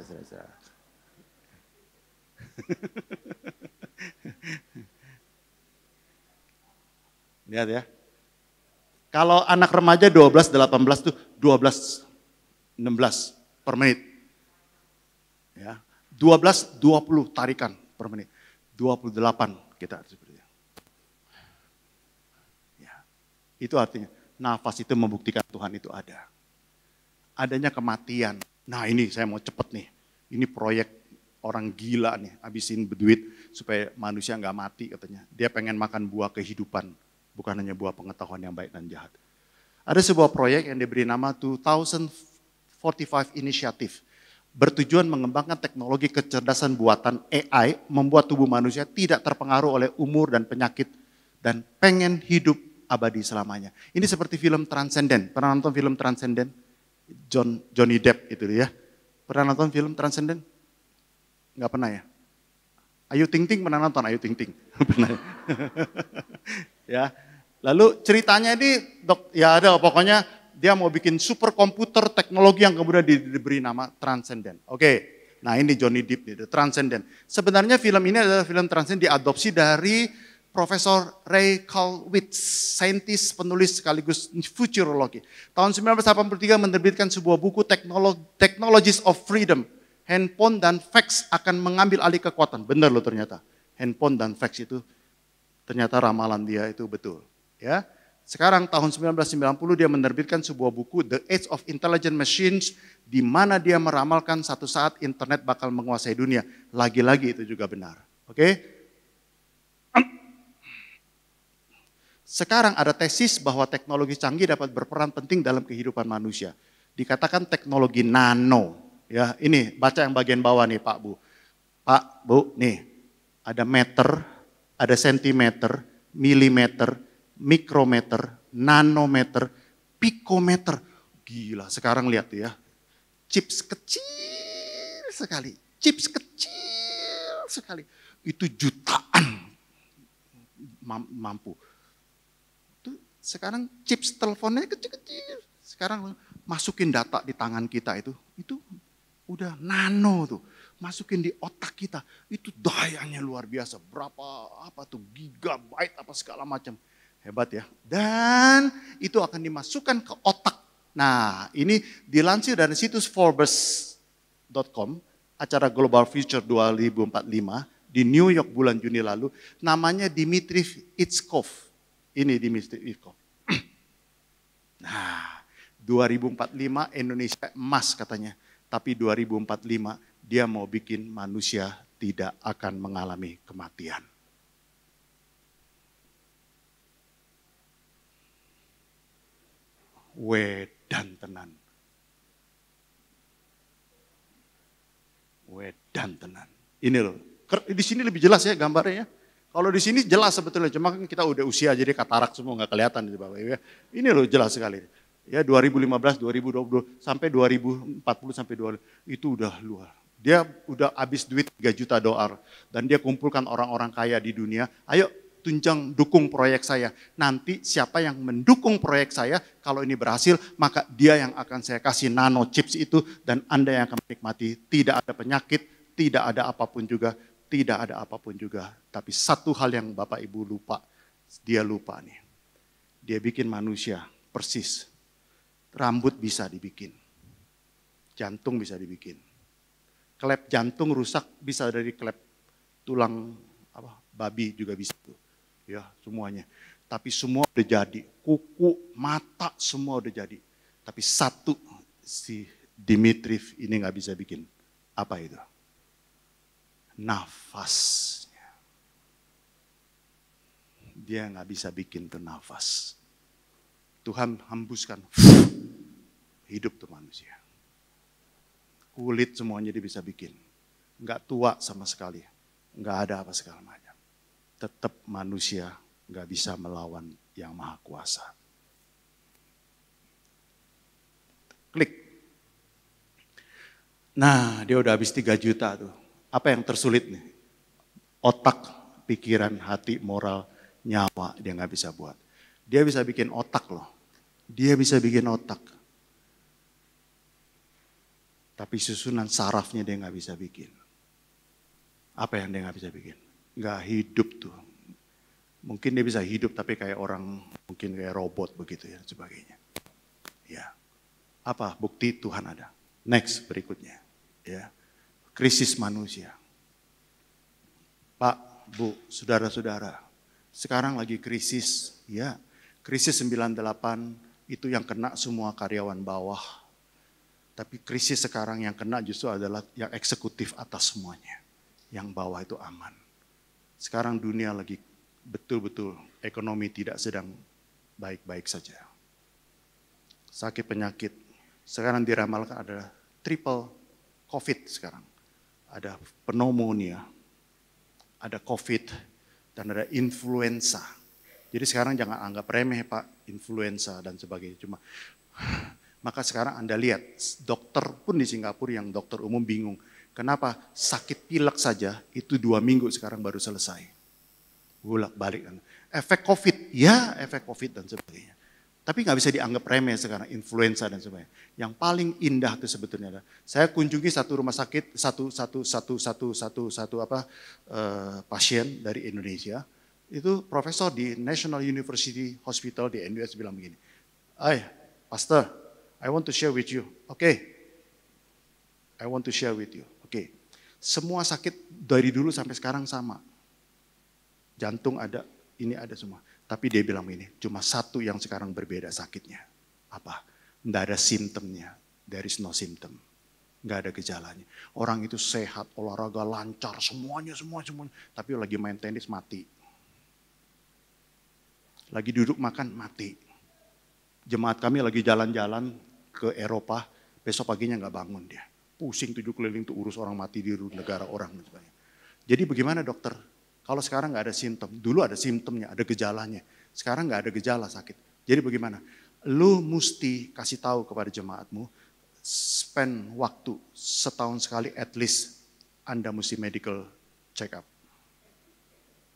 Lihat ya. Kalau anak remaja 12, 18 tuh 12, 16 per menit. Ya. 12, 20 tarikan per menit. 28 kita seperti itu. Ya. Itu artinya nafas itu membuktikan Tuhan itu ada. Adanya kematian. Nah ini saya mau cepet nih. Ini proyek orang gila nih. Habisin berduit supaya manusia nggak mati katanya. Dia pengen makan buah kehidupan. Bukan hanya buah pengetahuan yang baik dan jahat. Ada sebuah proyek yang diberi nama 2045 Initiative. Bertujuan mengembangkan teknologi kecerdasan buatan AI, membuat tubuh manusia tidak terpengaruh oleh umur dan penyakit, dan pengen hidup abadi selamanya. Ini seperti film Transcendent. Pernah nonton film Transcendent? Johnny Depp itu ya. Pernah nonton film Transcendent? Enggak pernah ya? Ayu Ting Ting pernah nonton? Ayu Ting Ting. Pernah ya. Lalu ceritanya ini, ya ada pokoknya dia mau bikin superkomputer teknologi yang kemudian diberi nama Transcendent. Oke, nah ini Johnny Depp nih, The Transcendent. Sebenarnya film ini adalah film Transcendent diadopsi dari Profesor Ray Kulwitz, saintis, penulis sekaligus futurologi. Tahun 1983 menerbitkan sebuah buku Technologies of Freedom. Handphone dan fax akan mengambil alih kekuatan. Benar loh ternyata. Handphone dan fax itu ternyata ramalan dia itu betul. Ya. Sekarang tahun 1990 dia menerbitkan sebuah buku The Age of Intelligent Machines di mana dia meramalkan satu saat internet bakal menguasai dunia. Lagi-lagi itu juga benar. Oke? Sekarang ada tesis bahwa teknologi canggih dapat berperan penting dalam kehidupan manusia. Dikatakan teknologi nano. Ya, ini baca yang bagian bawah nih Pak Bu. Pak Bu, nih ada meter, ada sentimeter, milimeter, mikrometer, nanometer, pikometer. Gila, sekarang lihat ya. Chips kecil sekali. Chips kecil sekali. Itu jutaan mampu. Itu sekarang chips teleponnya kecil-kecil. Sekarang masukin data di tangan kita itu udah nano tuh. Masukin di otak kita. Itu dayanya luar biasa. Berapa apa tuh gigabyte apa segala macam. Hebat ya. Dan itu akan dimasukkan ke otak. Nah ini dilansir dari situs Forbes.com, acara Global Future 2045 di New York bulan Juni lalu. Namanya Dmitry Itskov. Ini Dmitry Itskov. Nah 2045 Indonesia emas katanya. Tapi 2045 dia mau bikin manusia tidak akan mengalami kematian. Wedan tenan. Wedan tenan. Ini loh, di sini lebih jelas ya gambarnya ya. Kalau di sini jelas sebetulnya, cuma kan kita udah usia jadi katarak semua nggak kelihatan di Bapak Ibu ya. Ini loh jelas sekali. Ya 2015, 2020 sampai 2040 sampai 20 itu udah luar. Dia udah habis duit 3 juta dolar dan dia kumpulkan orang-orang kaya di dunia. Ayo tunjang dukung proyek saya. Nanti siapa yang mendukung proyek saya, kalau ini berhasil maka dia yang akan saya kasih nano chips itu dan Anda yang akan menikmati. Tidak ada penyakit, tidak ada apapun juga. Tidak ada apapun juga, tapi satu hal yang Bapak Ibu lupa, dia lupa nih. Dia bikin manusia persis. Rambut bisa dibikin, jantung bisa dibikin. Klep jantung rusak bisa dari klep tulang babi juga bisa tuh. Ya, semuanya. Tapi semua udah jadi, kuku, mata semua udah jadi. Tapi satu si Dimitriev ini nggak bisa bikin. Apa itu? Nafasnya. Dia nggak bisa bikin tuh nafas. Tuhan hembuskan hidup tuh manusia. Kulit semuanya dia bisa bikin. Nggak tua sama sekali. Nggak ada apa segala macam. Tetap manusia nggak bisa melawan yang maha kuasa. Klik. Nah dia udah habis 3 juta tuh. Apa yang tersulit nih? Otak, pikiran, hati, moral, nyawa dia nggak bisa buat. Dia bisa bikin otak loh. Dia bisa bikin otak. Tapi susunan sarafnya dia nggak bisa bikin. Apa yang dia nggak bisa bikin? Nggak hidup tuh. Mungkin dia bisa hidup tapi kayak orang, mungkin kayak robot begitu ya dan sebagainya. Ya. Apa bukti Tuhan ada? Next berikutnya. Ya. Krisis manusia. Pak, Bu, saudara-saudara, sekarang lagi krisis, ya. Krisis 98 itu yang kena semua karyawan bawah. Tapi krisis sekarang yang kena justru adalah yang eksekutif atas semuanya. Yang bawah itu aman. Sekarang dunia lagi betul-betul ekonomi tidak sedang baik-baik saja. Sakit penyakit. Sekarang diramalkan adalah triple COVID sekarang. Ada pneumonia, ada COVID, dan ada influenza. Jadi sekarang jangan anggap remeh Pak, influenza dan sebagainya. Cuma, maka sekarang Anda lihat, dokter pun di Singapura yang dokter umum bingung. Kenapa sakit pilek saja itu 2 minggu sekarang baru selesai. Bolak balik. Efek COVID, ya efek COVID dan sebagainya. Tapi nggak bisa dianggap remeh sekarang, influenza dan sebagainya. Yang paling indah itu sebetulnya adalah, saya kunjungi satu rumah sakit, pasien dari Indonesia, itu profesor di National University Hospital di NUS bilang begini, Pastor, I want to share with you. Oke. I want to share with you. Oke. Semua sakit dari dulu sampai sekarang sama. Jantung ada, ini ada semua. Tapi dia bilang ini, cuma satu yang sekarang berbeda sakitnya. Apa? Nggak ada simptomnya. There is no symptom. Nggak ada gejalanya. Orang itu sehat, olahraga lancar, semuanya. Tapi lagi main tenis mati. Lagi duduk makan mati. Jemaat kami lagi jalan-jalan ke Eropa, besok paginya nggak bangun dia. Pusing 7 keliling tuh urus orang mati di negara orang. Jadi bagaimana dokter? Kalau sekarang nggak ada simptom, dulu ada simptomnya, ada gejalanya. Sekarang nggak ada gejala sakit. Jadi bagaimana? Lu mesti kasih tahu kepada jemaatmu, spend waktu setahun sekali at least Anda mesti medical check up.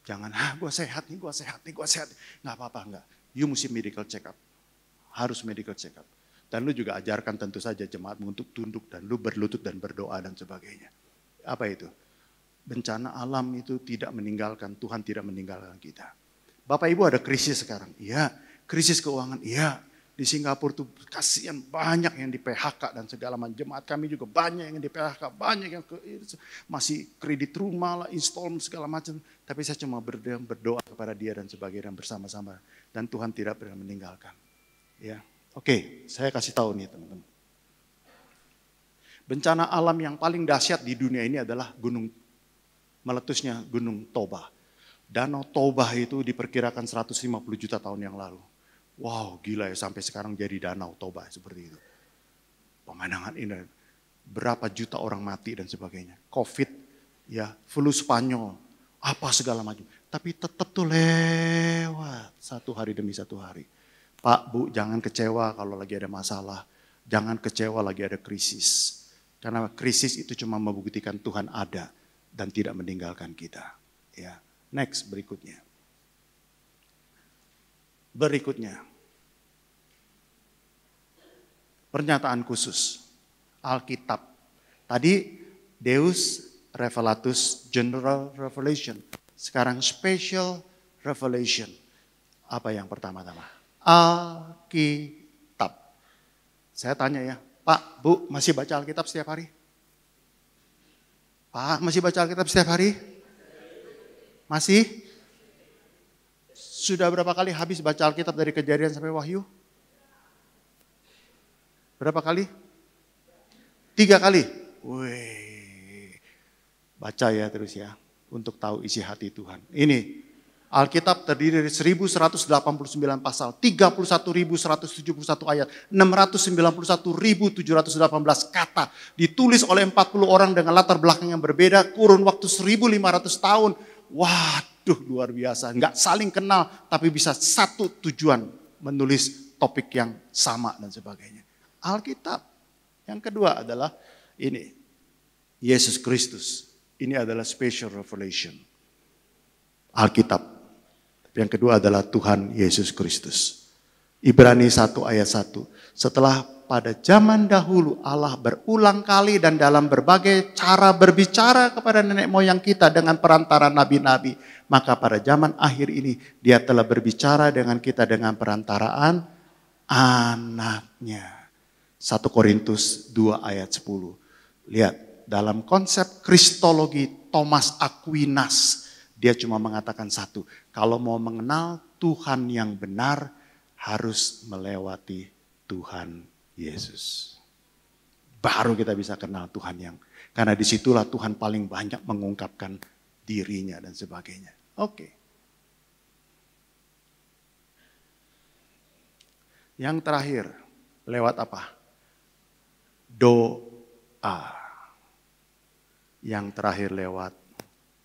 Jangan, gue sehat nih. Nggak apa-apa, enggak. You mesti medical check up. Harus medical check up. Dan lu juga ajarkan tentu saja jemaatmu untuk tunduk dan lu berlutut dan berdoa dan sebagainya. Apa itu? Bencana alam itu tidak meninggalkan, Tuhan tidak meninggalkan kita. Bapak Ibu ada krisis sekarang, iya. Krisis keuangan, iya. Di Singapura tuh kasihan banyak yang di PHK dan segala macam. Jemaat kami juga banyak yang di PHK, banyak yang masih kredit rumah lah, installment segala macam. Tapi saya cuma berdoa kepada dia dan sebagainya dan bersama-sama. Dan Tuhan tidak pernah meninggalkan. Ya, oke, saya kasih tahu nih teman-teman. Bencana alam yang paling dahsyat di dunia ini adalah gunung meletusnya Gunung Toba. Danau Toba itu diperkirakan 150 juta tahun yang lalu. Wow, gila ya, sampai sekarang jadi Danau Toba seperti itu. Pemandangan indah, berapa juta orang mati dan sebagainya. Covid, ya, flu Spanyol, apa segala macam. Tapi tetap tuh lewat satu hari demi satu hari. Pak, Bu, jangan kecewa kalau lagi ada masalah. Jangan kecewa lagi ada krisis. Karena krisis itu cuma membuktikan Tuhan ada dan tidak meninggalkan kita. Ya. Next, berikutnya. Pernyataan khusus. Alkitab. Tadi Deus Revelatus General Revelation. Sekarang Special Revelation. Apa yang pertama-tama? Alkitab. Saya tanya ya, Pak, Bu, masih baca Alkitab setiap hari? Pak, masih baca Alkitab setiap hari? Masih? Sudah berapa kali habis baca Alkitab dari Kejadian sampai Wahyu? Berapa kali? 3 kali. Wih, baca ya terus ya, untuk tahu isi hati Tuhan. Ini, Alkitab terdiri dari 1189 pasal, 31.171 ayat, 691.718 kata. Ditulis oleh 40 orang dengan latar belakang yang berbeda, kurun waktu 1.500 tahun. Waduh, luar biasa. Nggak saling kenal, tapi bisa satu tujuan, menulis topik yang sama dan sebagainya. Alkitab. Yang kedua adalah ini, Yesus Kristus. Ini adalah special revelation. Alkitab. Yang kedua adalah Tuhan Yesus Kristus. Ibrani 1 ayat 1. Setelah pada zaman dahulu Allah berulang kali dan dalam berbagai cara berbicara kepada nenek moyang kita dengan perantara nabi-nabi. Maka pada zaman akhir ini Dia telah berbicara dengan kita dengan perantaraan anaknya. 1 Korintus 2 ayat 10. Lihat, dalam konsep kristologi Thomas Aquinas, dia cuma mengatakan satu. Kalau mau mengenal Tuhan yang benar, harus melewati Tuhan Yesus. Baru kita bisa kenal Tuhan yang, karena disitulah Tuhan paling banyak mengungkapkan dirinya dan sebagainya. Oke. Yang terakhir, lewat apa? Doa. Yang terakhir lewat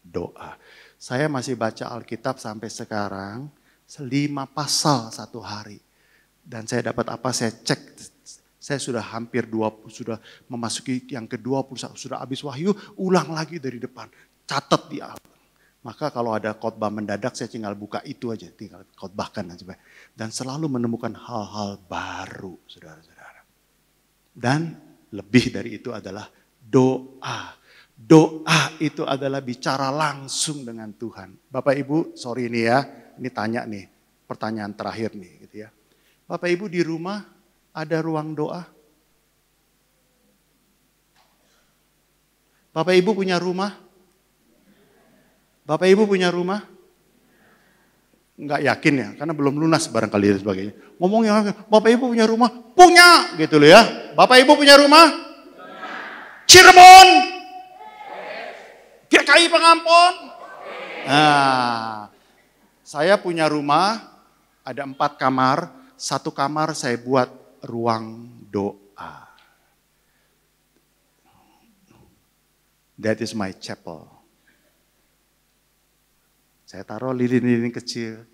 doa. Saya masih baca Alkitab sampai sekarang, 5 pasal satu hari. Dan saya dapat apa, saya cek. Saya sudah hampir sudah memasuki yang ke-20, sudah habis Wahyu, ulang lagi dari depan. Catat di Alkitab. Maka kalau ada khotbah mendadak, saya tinggal buka itu aja, tinggal khotbahkan dan sebagainya. Dan selalu menemukan hal-hal baru, saudara-saudara. Dan lebih dari itu adalah doa. Doa itu adalah bicara langsung dengan Tuhan. Bapak Ibu, sorry nih ya, ini tanya nih, pertanyaan terakhir nih gitu ya. Bapak Ibu di rumah ada ruang doa? Bapak Ibu punya rumah? Bapak Ibu punya rumah? Enggak yakin ya, karena belum lunas barangkali dan sebagainya. Ngomongnya, Bapak Ibu punya rumah? Punya, gitu loh ya. Bapak Ibu punya rumah? Cirebon? GKI Pengampon? Nah, saya punya rumah, ada 4 kamar, 1 kamar saya buat ruang doa. That is my chapel. Saya taruh lilin-lilin kecil.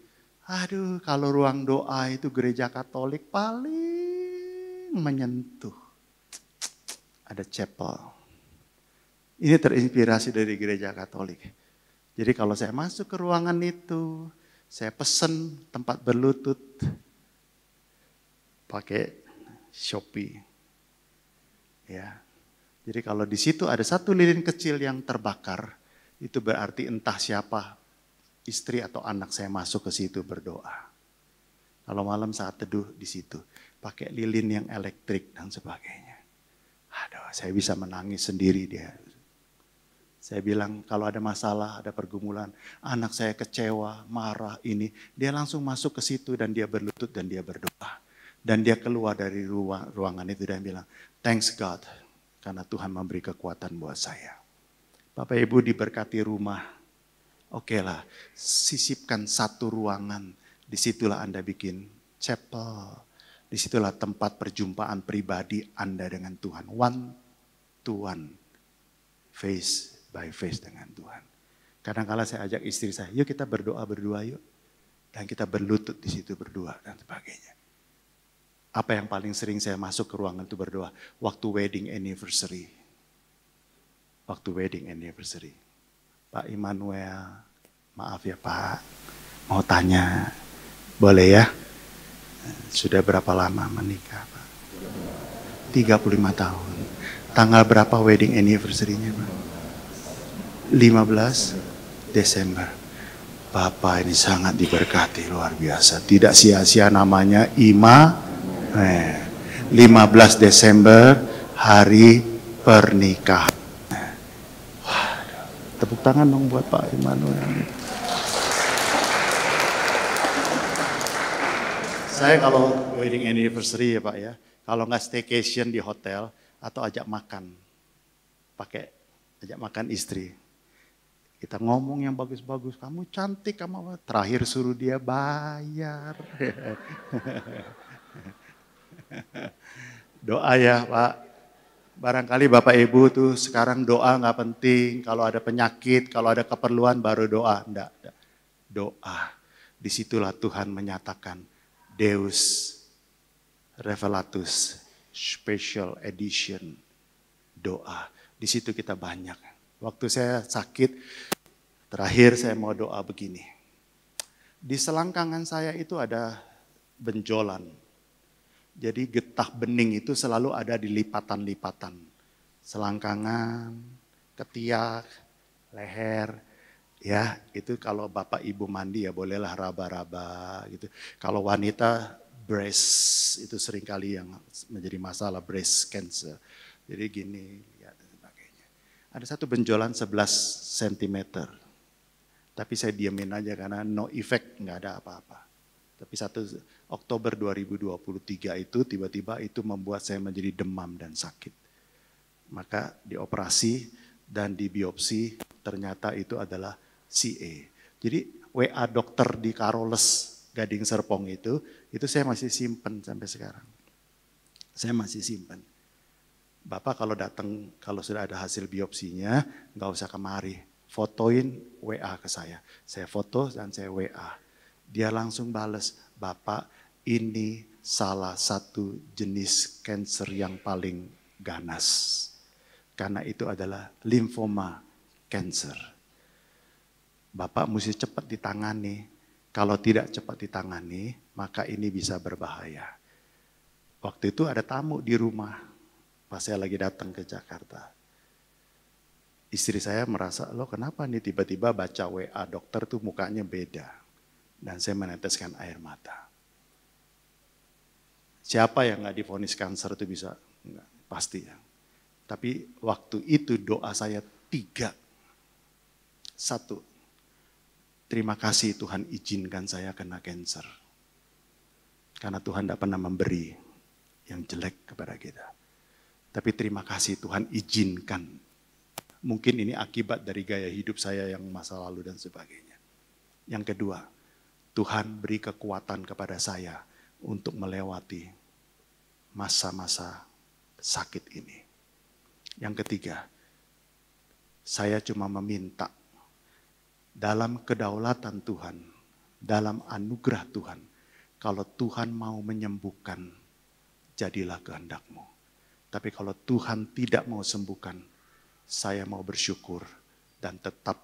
Aduh, kalau ruang doa itu gereja Katolik paling menyentuh. Ada chapel. Ini terinspirasi dari gereja Katolik. Jadi kalau saya masuk ke ruangan itu, saya pesen tempat berlutut pakai Shopee. Ya. Jadi kalau di situ ada 1 lilin kecil yang terbakar, itu berarti entah siapa, istri atau anak saya masuk ke situ berdoa. Kalau malam saat teduh di situ, pakai lilin yang elektrik dan sebagainya. Aduh, saya bisa menangis sendiri dia. Saya bilang kalau ada masalah, ada pergumulan, anak saya kecewa, marah ini, dia langsung masuk ke situ dan dia berlutut dan dia berdoa. Dan dia keluar dari ruangan itu dan bilang, thanks God, karena Tuhan memberi kekuatan buat saya. Bapak Ibu diberkati rumah. Oke lah, sisipkan satu ruangan. Disitulah Anda bikin chapel. Disitulah tempat perjumpaan pribadi Anda dengan Tuhan. One to one. Face by face dengan Tuhan. Kadang-kala saya ajak istri saya, yuk kita berdoa berdua yuk. Dan kita berlutut di situ berdua dan sebagainya. Apa yang paling sering saya masuk ke ruangan itu berdoa? Waktu wedding anniversary. Waktu wedding anniversary. Pak Immanuel, maaf ya Pak, mau tanya, boleh ya? Sudah berapa lama menikah Pak? 35 tahun. Tanggal berapa wedding anniversary-nya Pak? 15 Desember. Bapak ini sangat diberkati luar biasa. Tidak sia-sia namanya 15 Desember hari pernikahan. Waduh, tepuk tangan dong buat Pak Immanuel. Saya kalau wedding anniversary ya Pak ya, kalau nggak staycation di hotel atau ajak makan, ajak makan istri. Kita ngomong yang bagus-bagus, kamu cantik, kamu terakhir suruh dia bayar. Doa ya Pak. Barangkali Bapak Ibu tuh sekarang doa nggak penting. Kalau ada penyakit, kalau ada keperluan baru doa. Enggak. Doa. Disitulah Tuhan menyatakan Deus Revelatus Special Edition. Doa. Di situ kita banyak. Waktu saya sakit, terakhir saya mau doa begini. Di selangkangan saya itu ada benjolan. Jadi getah bening itu selalu ada di lipatan-lipatan. Selangkangan, ketiak, leher. Ya, itu kalau Bapak Ibu mandi ya bolehlah raba-raba gitu. Kalau wanita breast itu seringkali yang menjadi masalah, breast cancer. Jadi gini. Ada satu benjolan 11 cm. Tapi saya diamin aja karena no effect, nggak ada apa-apa. Tapi 1 Oktober 2023 itu tiba-tiba itu membuat saya menjadi demam dan sakit. Maka dioperasi dan dibiopsi ternyata itu adalah CA. Jadi WA dokter di Karoles Gading Serpong itu saya masih simpen sampai sekarang. Saya masih simpen. Bapak kalau datang, kalau sudah ada hasil biopsinya, nggak usah kemari. Fotoin WA ke saya. Saya foto dan saya WA. Dia langsung bales, Bapak ini salah satu jenis kanker yang paling ganas. Karena itu adalah limfoma cancer. Bapak mesti cepat ditangani. Kalau tidak cepat ditangani, maka ini bisa berbahaya. Waktu itu ada tamu di rumah. Pas saya lagi datang ke Jakarta. Istri saya merasa, loh kenapa nih tiba-tiba baca WA dokter tuh mukanya beda. Dan saya meneteskan air mata. Siapa yang gak divonis kanker itu bisa? Enggak, pasti ya. Tapi waktu itu doa saya 3. 1, terima kasih Tuhan izinkan saya kena kanker. Karena Tuhan tidak pernah memberi yang jelek kepada kita. Tapi terima kasih Tuhan izinkan. Mungkin ini akibat dari gaya hidup saya yang masa lalu dan sebagainya. Yang kedua, Tuhan beri kekuatan kepada saya untuk melewati masa-masa sakit ini. Yang ketiga, saya cuma meminta dalam kedaulatan Tuhan, dalam anugerah Tuhan, kalau Tuhan mau menyembuhkan, jadilah kehendak-Mu. Tapi kalau Tuhan tidak mau sembuhkan, saya mau bersyukur dan tetap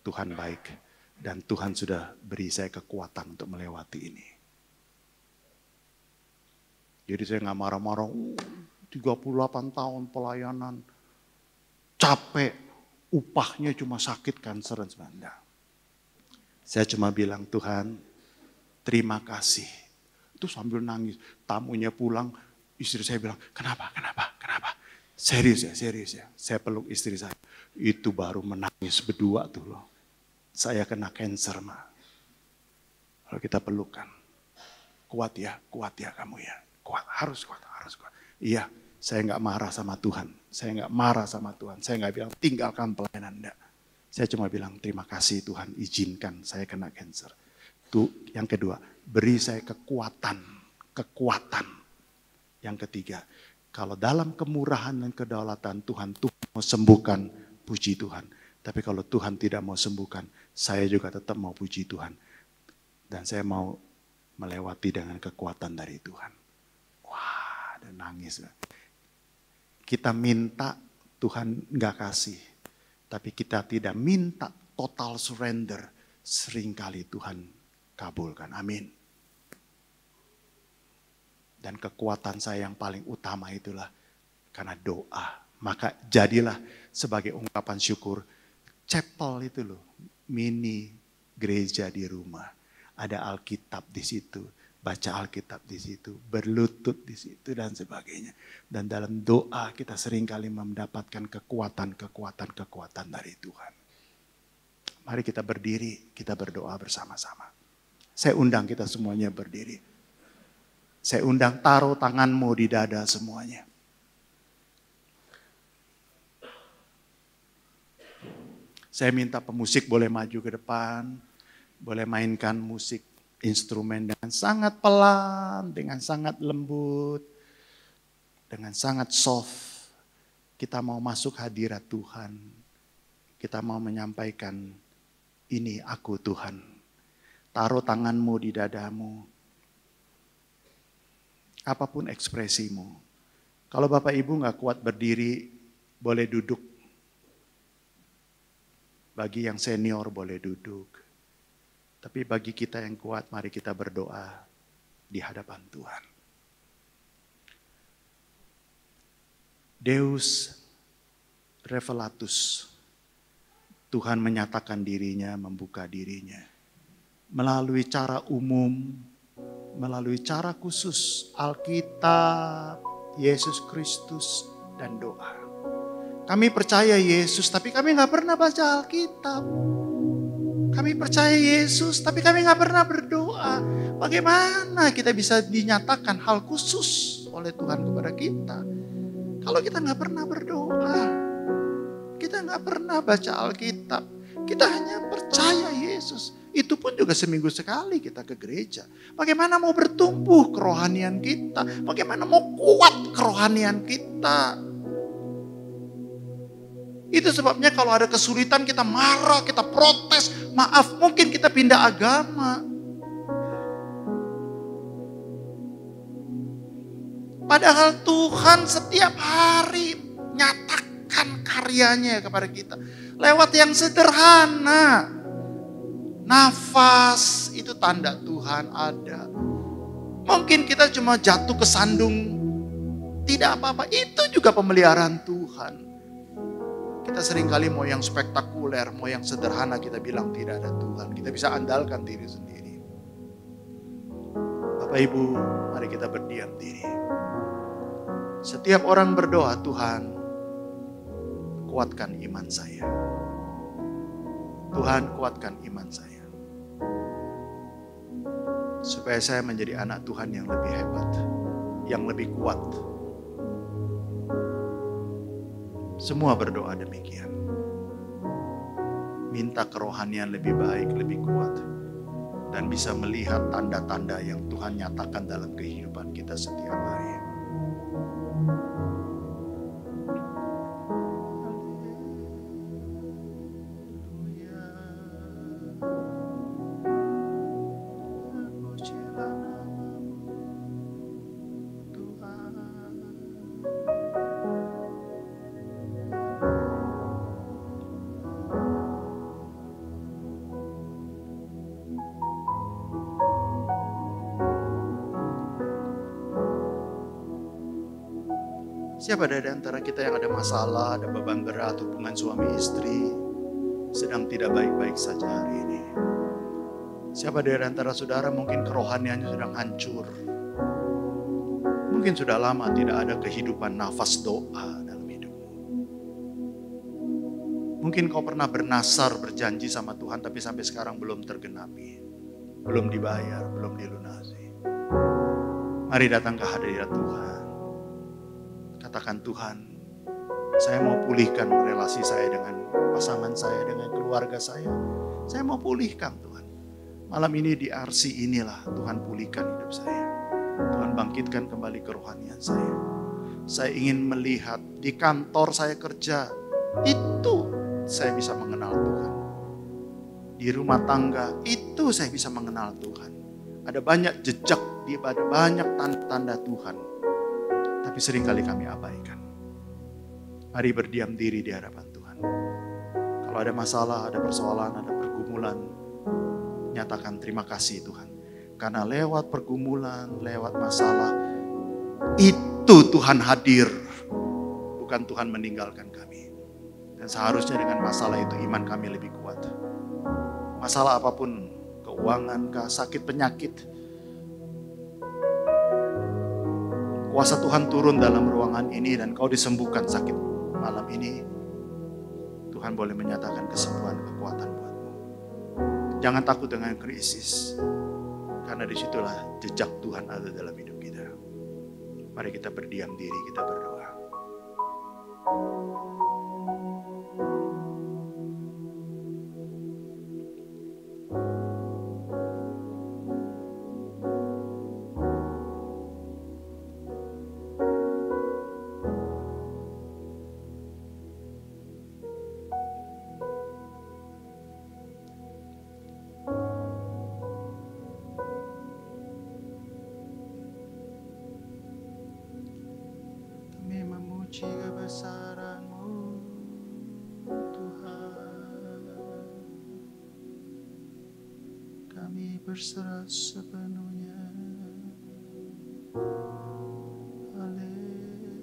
Tuhan baik. Dan Tuhan sudah beri saya kekuatan untuk melewati ini. Jadi saya nggak marah-marah, 38 tahun pelayanan, capek, upahnya cuma sakit, kanker dan sebagainya. Saya cuma bilang, Tuhan terima kasih. Itu sambil nangis, tamunya pulang, istri saya bilang, kenapa? Serius ya. Saya peluk istri saya. Itu baru menangis berdua tuh loh. Saya kena kanker mah. Kalau kita pelukan. Kuat ya kamu ya. Kuat, harus kuat. Iya, Saya nggak marah sama Tuhan. Saya nggak marah sama Tuhan. Saya nggak bilang tinggalkan pelayanan. Enggak. Saya cuma bilang terima kasih Tuhan izinkan saya kena cancer. Itu yang kedua, beri saya kekuatan. Kekuatan. Yang ketiga, kalau dalam kemurahan dan kedaulatan Tuhan mau sembuhkan, puji Tuhan. Tapi kalau Tuhan tidak mau sembuhkan, saya juga tetap mau puji Tuhan. Dan saya mau melewati dengan kekuatan dari Tuhan. Wah, dan nangis. Kita minta, Tuhan nggak kasih. Tapi kita tidak minta total surrender. Seringkali Tuhan kabulkan. Amin. Dan kekuatan saya yang paling utama itulah karena doa. Maka jadilah sebagai ungkapan syukur. Chapel itu loh, mini gereja di rumah. Ada Alkitab di situ. Baca Alkitab di situ, berlutut di situ dan sebagainya. Dan dalam doa kita seringkali mendapatkan kekuatan dari Tuhan. Mari kita berdiri, kita berdoa bersama-sama. Saya undang kita semuanya berdiri. Saya undang taruh tanganmu di dada semuanya. Saya minta pemusik boleh maju ke depan, boleh mainkan musik. Instrumen dengan sangat pelan, dengan sangat lembut, dengan sangat soft. Kita mau masuk hadirat Tuhan. Kita mau menyampaikan, ini aku Tuhan. Taruh tanganmu di dadamu. Apapun ekspresimu. Kalau Bapak Ibu gak kuat berdiri, boleh duduk. Bagi yang senior boleh duduk. Tapi bagi kita yang kuat, mari kita berdoa di hadapan Tuhan. Deus Revelatus. Tuhan menyatakan dirinya, membuka dirinya. Melalui cara umum, melalui cara khusus, Alkitab, Yesus Kristus, dan doa. Kami percaya Yesus, tapi kami gak pernah baca Alkitab. Kami percaya Yesus, tapi kami gak pernah berdoa. Bagaimana kita bisa dinyatakan hal khusus oleh Tuhan kepada kita? Kalau kita gak pernah berdoa, kita gak pernah baca Alkitab, kita hanya percaya Yesus. Itu pun juga seminggu sekali kita ke gereja. Bagaimana mau bertumbuh kerohanian kita? Bagaimana mau kuat kerohanian kita? Itu sebabnya kalau ada kesulitan kita marah, kita protes. Maaf, mungkin kita pindah agama. Padahal Tuhan setiap hari nyatakan karyanya kepada kita. Lewat yang sederhana. Nafas itu tanda Tuhan ada. Mungkin kita cuma jatuh ke sandung. Tidak apa-apa, itu juga pemeliharaan Tuhan. Kita seringkali mau yang spektakuler, mau yang sederhana kita bilang tidak ada Tuhan. Kita bisa andalkan diri sendiri. Bapak Ibu, mari kita berdiam diri. Setiap orang berdoa, Tuhan, kuatkan iman saya. Tuhan, kuatkan iman saya. Supaya saya menjadi anak Tuhan yang lebih hebat, yang lebih kuat. Semua berdoa demikian. Minta kerohanian lebih baik, lebih kuat. Dan bisa melihat tanda-tanda yang Tuhan nyatakan dalam kehidupan kita setiap hari. Siapa dari antara kita yang ada masalah, ada beban berat, hubungan suami istri, sedang tidak baik-baik saja hari ini? Siapa dari antara saudara mungkin kerohaniannya sedang hancur? Mungkin sudah lama tidak ada kehidupan nafas doa dalam hidupmu. Mungkin kau pernah bernasar, berjanji sama Tuhan, tapi sampai sekarang belum tergenapi. Belum dibayar, belum dilunasi. Mari datang ke hadirat Tuhan. Katakan, Tuhan, saya mau pulihkan relasi saya dengan pasangan saya, dengan keluarga saya. Saya mau pulihkan, Tuhan. Malam ini di RC inilah Tuhan pulihkan hidup saya. Tuhan bangkitkan kembali kerohanian saya. Saya ingin melihat di kantor saya kerja, itu saya bisa mengenal Tuhan. Di rumah tangga, itu saya bisa mengenal Tuhan. Ada banyak jejak, ada banyak tanda-tanda Tuhan. Tapi seringkali kami abaikan. Mari berdiam diri di hadapan Tuhan. Kalau ada masalah, ada persoalan, ada pergumulan, nyatakan terima kasih Tuhan. Karena lewat pergumulan, lewat masalah, itu Tuhan hadir. Bukan Tuhan meninggalkan kami. Dan seharusnya dengan masalah itu iman kami lebih kuat. Masalah apapun, keuangan, sakit, penyakit, kuasa Tuhan turun dalam ruangan ini dan kau disembuhkan sakit malam ini. Tuhan boleh menyatakan kesembuhan, kekuatan buatmu. Jangan takut dengan krisis. Karena disitulah jejak Tuhan ada dalam hidup kita. Mari kita berdiam diri, kita berdoa. Kebesaran-Mu Tuhan, kami berserah sepenuhnya. Haleluya.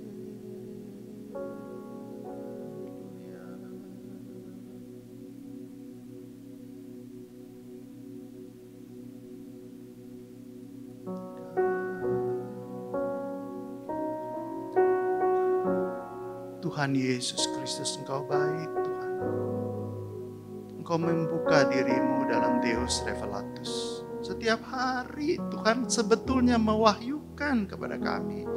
Tuhan Yesus Kristus, Engkau baik Tuhan. Engkau membuka dirimu dalam Deus Revelatus. Setiap hari Tuhan sebetulnya mewahyukan kepada kami.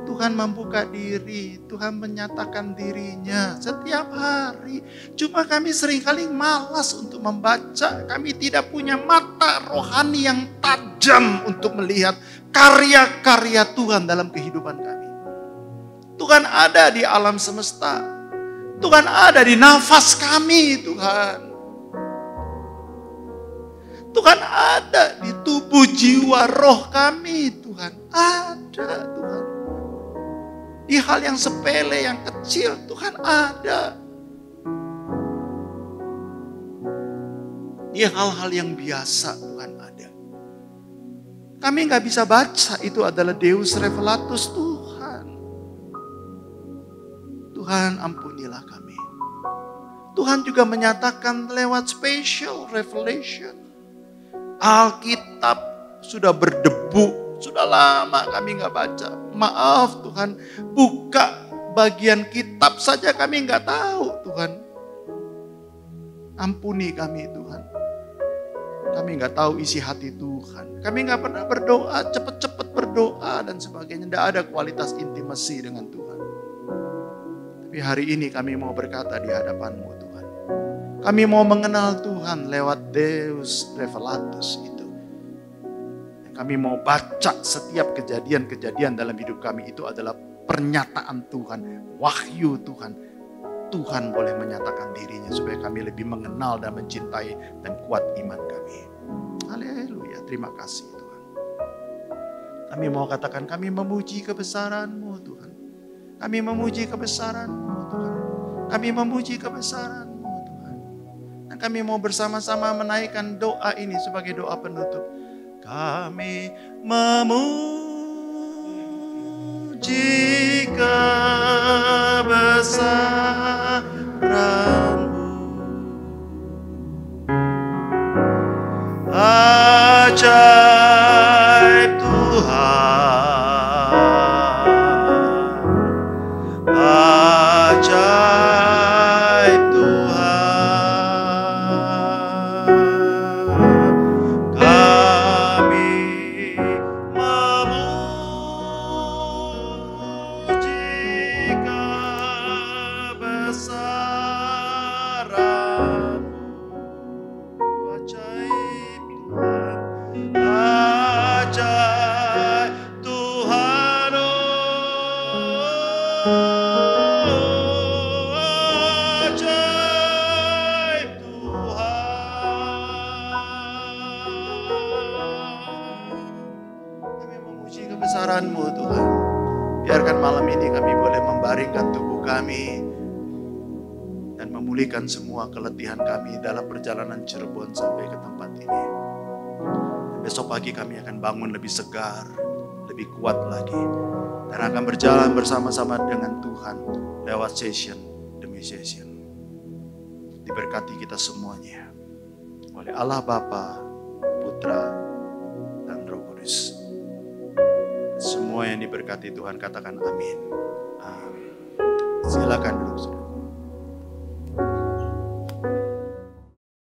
Tuhan membuka diri, Tuhan menyatakan dirinya setiap hari. Cuma kami seringkali malas untuk membaca. Kami tidak punya mata rohani yang tajam untuk melihat karya-karya Tuhan dalam kehidupan kami. Tuhan ada di alam semesta. Tuhan ada di nafas kami, Tuhan. Tuhan ada di tubuh, jiwa, roh kami, Tuhan. Ada, Tuhan. Di hal yang sepele, yang kecil, Tuhan ada. Di hal-hal yang biasa, Tuhan ada. Kami nggak bisa baca itu adalah Deus Revelatus, Tuhan. Tuhan, ampunilah kami. Tuhan juga menyatakan lewat special revelation. Alkitab sudah berdebu, sudah lama kami nggak baca. Maaf Tuhan, buka bagian kitab saja kami nggak tahu Tuhan. Ampuni kami Tuhan. Kami nggak tahu isi hati Tuhan. Kami nggak pernah berdoa, cepet-cepet berdoa dan sebagainya. Tidak ada kualitas intimasi dengan Tuhan. Tapi hari ini kami mau berkata di hadapan-Mu Tuhan. Kami mau mengenal Tuhan lewat Deus Revelatus itu. Dan kami mau baca setiap kejadian-kejadian dalam hidup kami itu adalah pernyataan Tuhan, wahyu Tuhan. Tuhan boleh menyatakan dirinya supaya kami lebih mengenal dan mencintai dan kuat iman kami. Haleluya, terima kasih Tuhan. Kami mau katakan kami memuji kebesaran-Mu Tuhan. Kami memuji kebesaran-Mu Tuhan. Kami memuji kebesaran-Mu Tuhan. Dan kami mau bersama-sama menaikkan doa ini sebagai doa penutup. Kami memuji kebesaran-Mu. Ajaib Tuhan. Ajaib Tuhan, kami memuji kebesaran-Mu Tuhan. Biarkan malam ini kami boleh membaringkan tubuh kami dan memulihkan semua keletihan kami dalam perjalanan Cirebon sampai ke tempat ini. Besok pagi kami akan bangun lebih segar, lebih kuat lagi, dan akan berjalan bersama-sama dengan Tuhan lewat session demi session. Diberkati kita semuanya oleh Allah Bapa, Putra, dan Roh Kudus. Semua yang diberkati Tuhan katakan amin. Silakan.